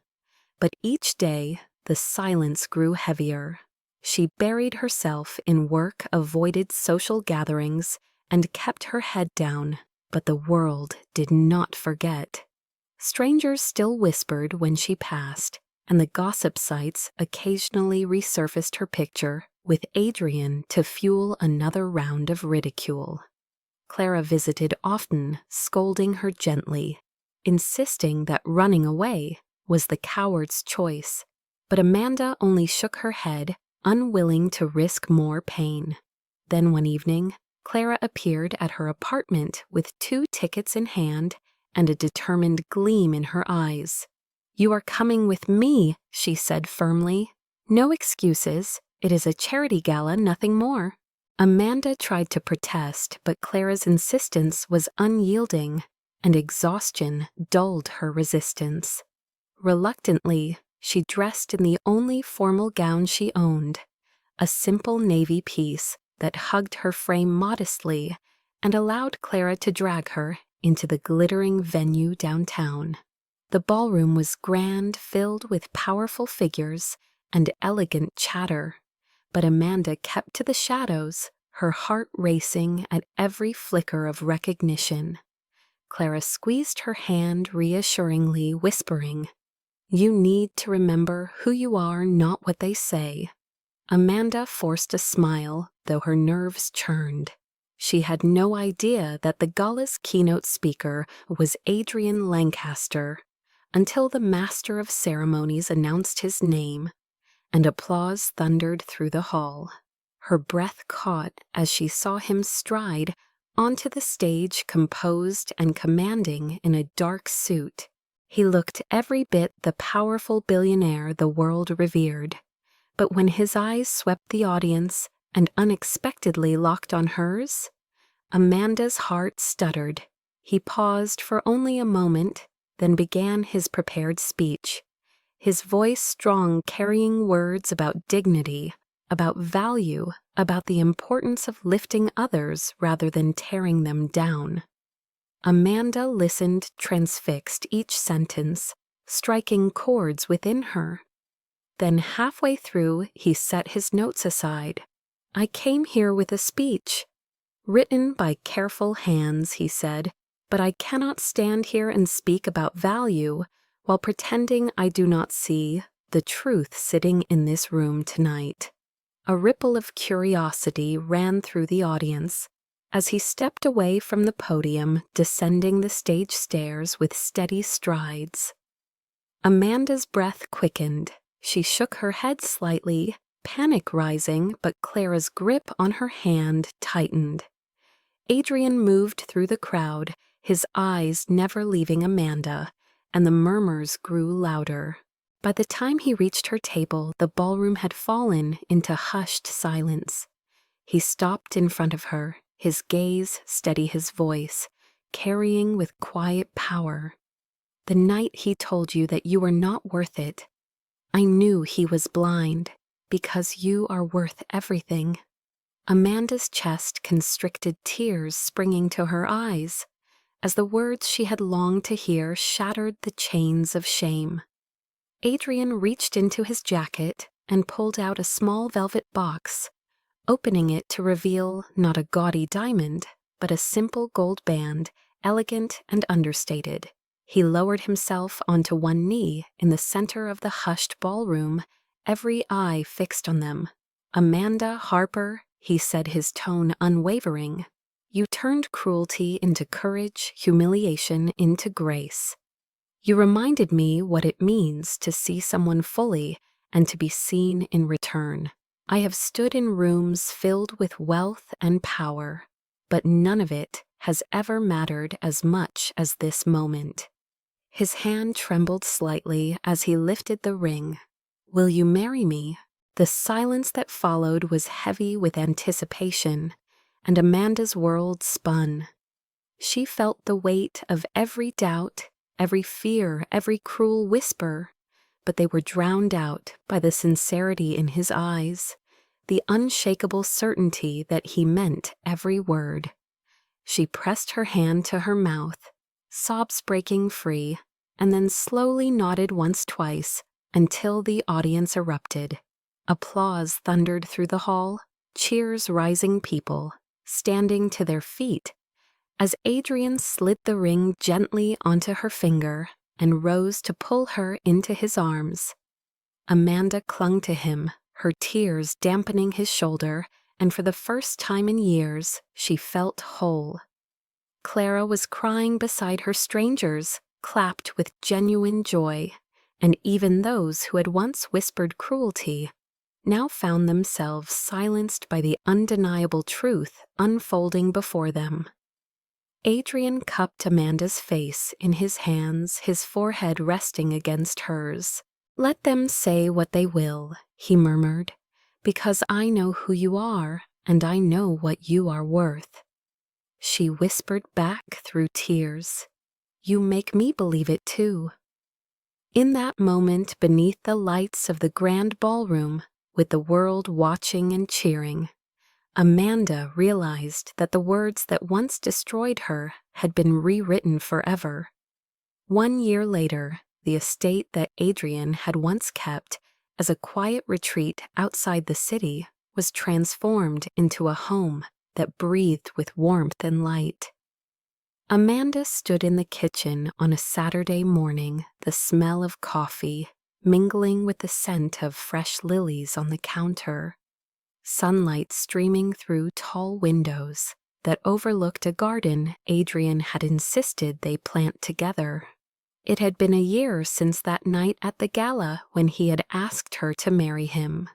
A: But each day, the silence grew heavier. She buried herself in work, avoided social gatherings, and kept her head down, but the world did not forget. Strangers still whispered when she passed, and the gossip sites occasionally resurfaced her picture with Adrian to fuel another round of ridicule. Clara visited often, scolding her gently, insisting that running away was the coward's choice, but Amanda only shook her head, unwilling to risk more pain. Then one evening, Clara appeared at her apartment with 2 tickets in hand and a determined gleam in her eyes. "You are coming with me," she said firmly. "No excuses. It is a charity gala, nothing more." Amanda tried to protest, but Clara's insistence was unyielding, and exhaustion dulled her resistance. Reluctantly, she dressed in the only formal gown she owned, a simple navy piece that hugged her frame modestly and allowed Clara to drag her into the glittering venue downtown. The ballroom was grand, filled with powerful figures and elegant chatter, but Amanda kept to the shadows, her heart racing at every flicker of recognition. Clara squeezed her hand reassuringly, whispering, "You need to remember who you are, not what they say." Amanda forced a smile, though her nerves churned. She had no idea that the gala's keynote speaker was Adrian Lancaster, until the master of ceremonies announced his name, and applause thundered through the hall. Her breath caught as she saw him stride onto the stage, composed and commanding in a dark suit. He looked every bit the powerful billionaire the world revered, but when his eyes swept the audience and unexpectedly locked on hers, Amanda's heart stuttered. He paused for only a moment, then began his prepared speech, his voice strong, carrying words about dignity, about value, about the importance of lifting others rather than tearing them down. Amanda listened, transfixed, each sentence striking chords within her. Then halfway through, he set his notes aside. "I came here with a speech. Written by careful hands," he said, "but I cannot stand here and speak about value while pretending I do not see the truth sitting in this room tonight." A ripple of curiosity ran through the audience as he stepped away from the podium, descending the stage stairs with steady strides. Amanda's breath quickened. She shook her head slightly, panic rising, but Clara's grip on her hand tightened. Adrian moved through the crowd, his eyes never leaving Amanda, and the murmurs grew louder. By the time he reached her table, the ballroom had fallen into hushed silence. He stopped in front of her, his gaze steady, his voice carrying with quiet power. "The night he told you that you were not worth it, I knew he was blind, because you are worth everything." Amanda's chest constricted, tears springing to her eyes, as the words she had longed to hear shattered the chains of shame. Adrian reached into his jacket and pulled out a small velvet box, opening it to reveal not a gaudy diamond, but a simple gold band, elegant and understated. He lowered himself onto one knee in the center of the hushed ballroom, every eye fixed on them. "Amanda Harper," he said, his tone unwavering, "you turned cruelty into courage, humiliation into grace. You reminded me what it means to see someone fully and to be seen in return. I have stood in rooms filled with wealth and power, but none of it has ever mattered as much as this moment." His hand trembled slightly as he lifted the ring. "Will you marry me?" The silence that followed was heavy with anticipation, and Amanda's world spun. She felt the weight of every doubt, every fear, every cruel whisper, but they were drowned out by the sincerity in his eyes, the unshakable certainty that he meant every word. She pressed her hand to her mouth, sobs breaking free, and then slowly nodded once, twice, until the audience erupted. Applause thundered through the hall, cheers rising, people standing to their feet as Adrian slid the ring gently onto her finger and rose to pull her into his arms. Amanda clung to him, her tears dampening his shoulder, and for the first time in years, she felt whole. Clara was crying beside her. Strangers clapped with genuine joy, and even those who had once whispered cruelty now found themselves silenced by the undeniable truth unfolding before them. Adrian cupped Amanda's face in his hands, his forehead resting against hers. "Let them say what they will," he murmured, "because I know who you are, and I know what you are worth." She whispered back through tears, "You make me believe it too." In that moment, beneath the lights of the grand ballroom, with the world watching and cheering, Amanda realized that the words that once destroyed her had been rewritten forever. 1 year later, the estate that Adrian had once kept as a quiet retreat outside the city was transformed into a home that breathed with warmth and light. Amanda stood in the kitchen on a Saturday morning, the smell of coffee mingling with the scent of fresh lilies on the counter, sunlight streaming through tall windows that overlooked a garden Adrian had insisted they plant together. It had been a year since that night at the gala when he had asked her to marry him,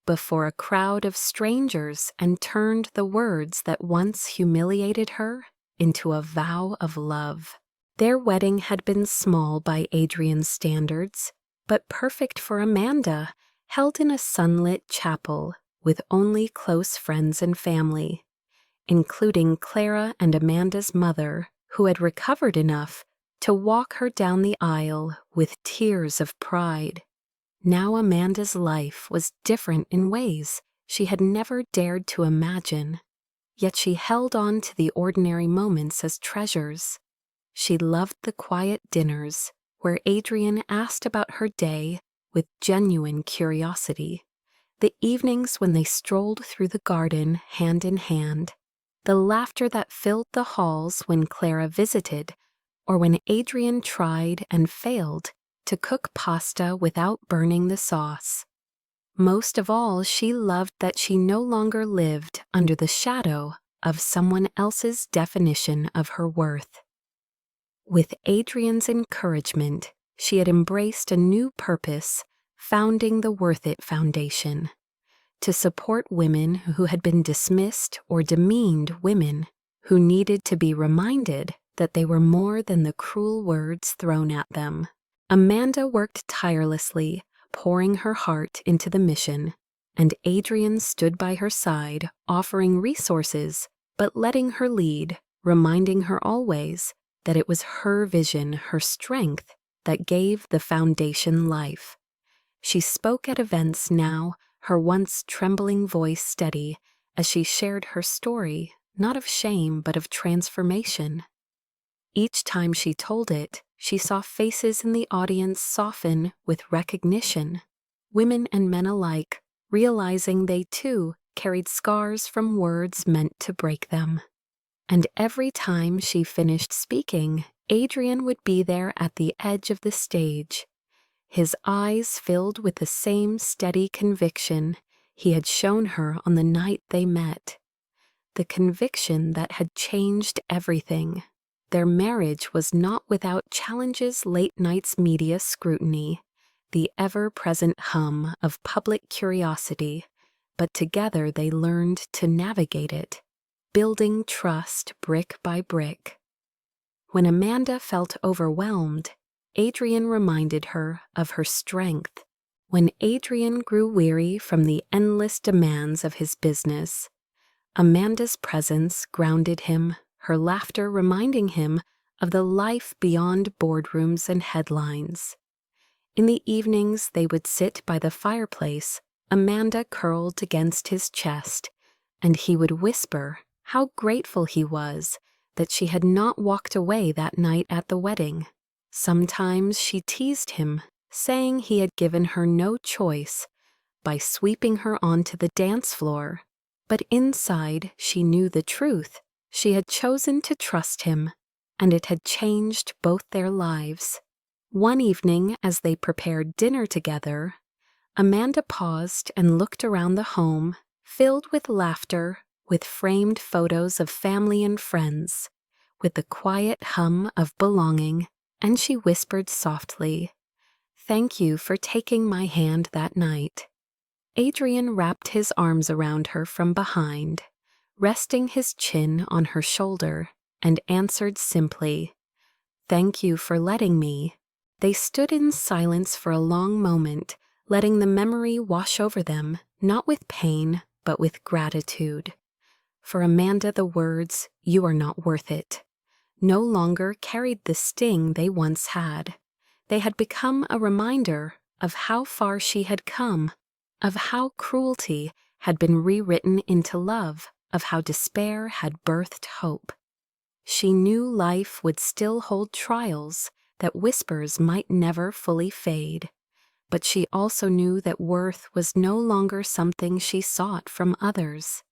A: before a crowd of strangers, and turned the words that once humiliated her into a vow of love. Their wedding had been small by Adrian's standards, but perfect for Amanda, held in a sunlit chapel with only close friends and family, including Clara and Amanda's mother, who had recovered enough to walk her down the aisle with tears of pride. Now Amanda's life was different in ways she had never dared to imagine, yet she held on to the ordinary moments as treasures. She loved the quiet dinners where Adrian asked about her day with genuine curiosity. The evenings when they strolled through the garden hand in hand, the laughter that filled the halls when Clara visited, or when Adrian tried and failed to cook pasta without burning the sauce. Most of all, she loved that she no longer lived under the shadow of someone else's definition of her worth. With Adrian's encouragement, she had embraced a new purpose, founding the Worth It Foundation, to support women who had been dismissed or demeaned women who needed to be reminded that they were more than the cruel words thrown at them. Amanda worked tirelessly, pouring her heart into the mission, and Adrian stood by her side, offering resources, but letting her lead, reminding her always that it was her vision, her strength, that gave the foundation life. She spoke at events now, her once trembling voice steady, as she shared her story, not of shame but of transformation. Each time she told it, she saw faces in the audience soften with recognition, women and men alike, realizing they too carried scars from words meant to break them. And every time she finished speaking, Adrian would be there at the edge of the stage, his eyes filled with the same steady conviction he had shown her on the night they met. The conviction that had changed everything. Their marriage was not without challenges, late nights media scrutiny, the ever-present hum of public curiosity, but together they learned to navigate it, building trust brick by brick. When Amanda felt overwhelmed, Adrian reminded her of her strength. When Adrian grew weary from the endless demands of his business, Amanda's presence grounded him, her laughter reminding him of the life beyond boardrooms and headlines. In the evenings they would sit by the fireplace, Amanda curled against his chest, and he would whisper how grateful he was that she had not walked away that night at the wedding. Sometimes she teased him, saying he had given her no choice by sweeping her onto the dance floor. But inside she knew the truth. She had chosen to trust him, and it had changed both their lives. One evening, as they prepared dinner together, Amanda paused and looked around the home, filled with laughter, with framed photos of family and friends, with the quiet hum of belonging, and she whispered softly, "Thank you for taking my hand that night." Adrian wrapped his arms around her from behind, resting his chin on her shoulder, and answered simply, "Thank you for letting me." They stood in silence for a long moment, letting the memory wash over them, not with pain, but with gratitude. For Amanda, the words, "You are not worth it," no longer carried the sting they once had. They had become a reminder of how far she had come, of how cruelty had been rewritten into love, of how despair had birthed hope. She knew life would still hold trials, that whispers might never fully fade, but she also knew that worth was no longer something she sought from others.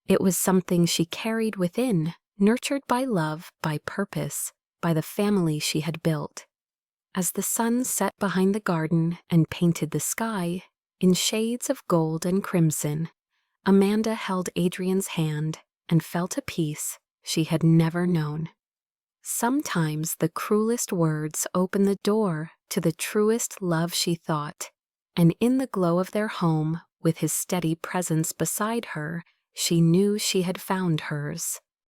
A: It was something she carried within, nurtured by love, by purpose, by the family she had built. As the sun set behind the garden and painted the sky in shades of gold and crimson, Amanda held Adrian's hand and felt a peace she had never known. Sometimes the cruelest words open the door to the truest love, she thought, and in the glow of their home, with his steady presence beside her, she knew she had found hers.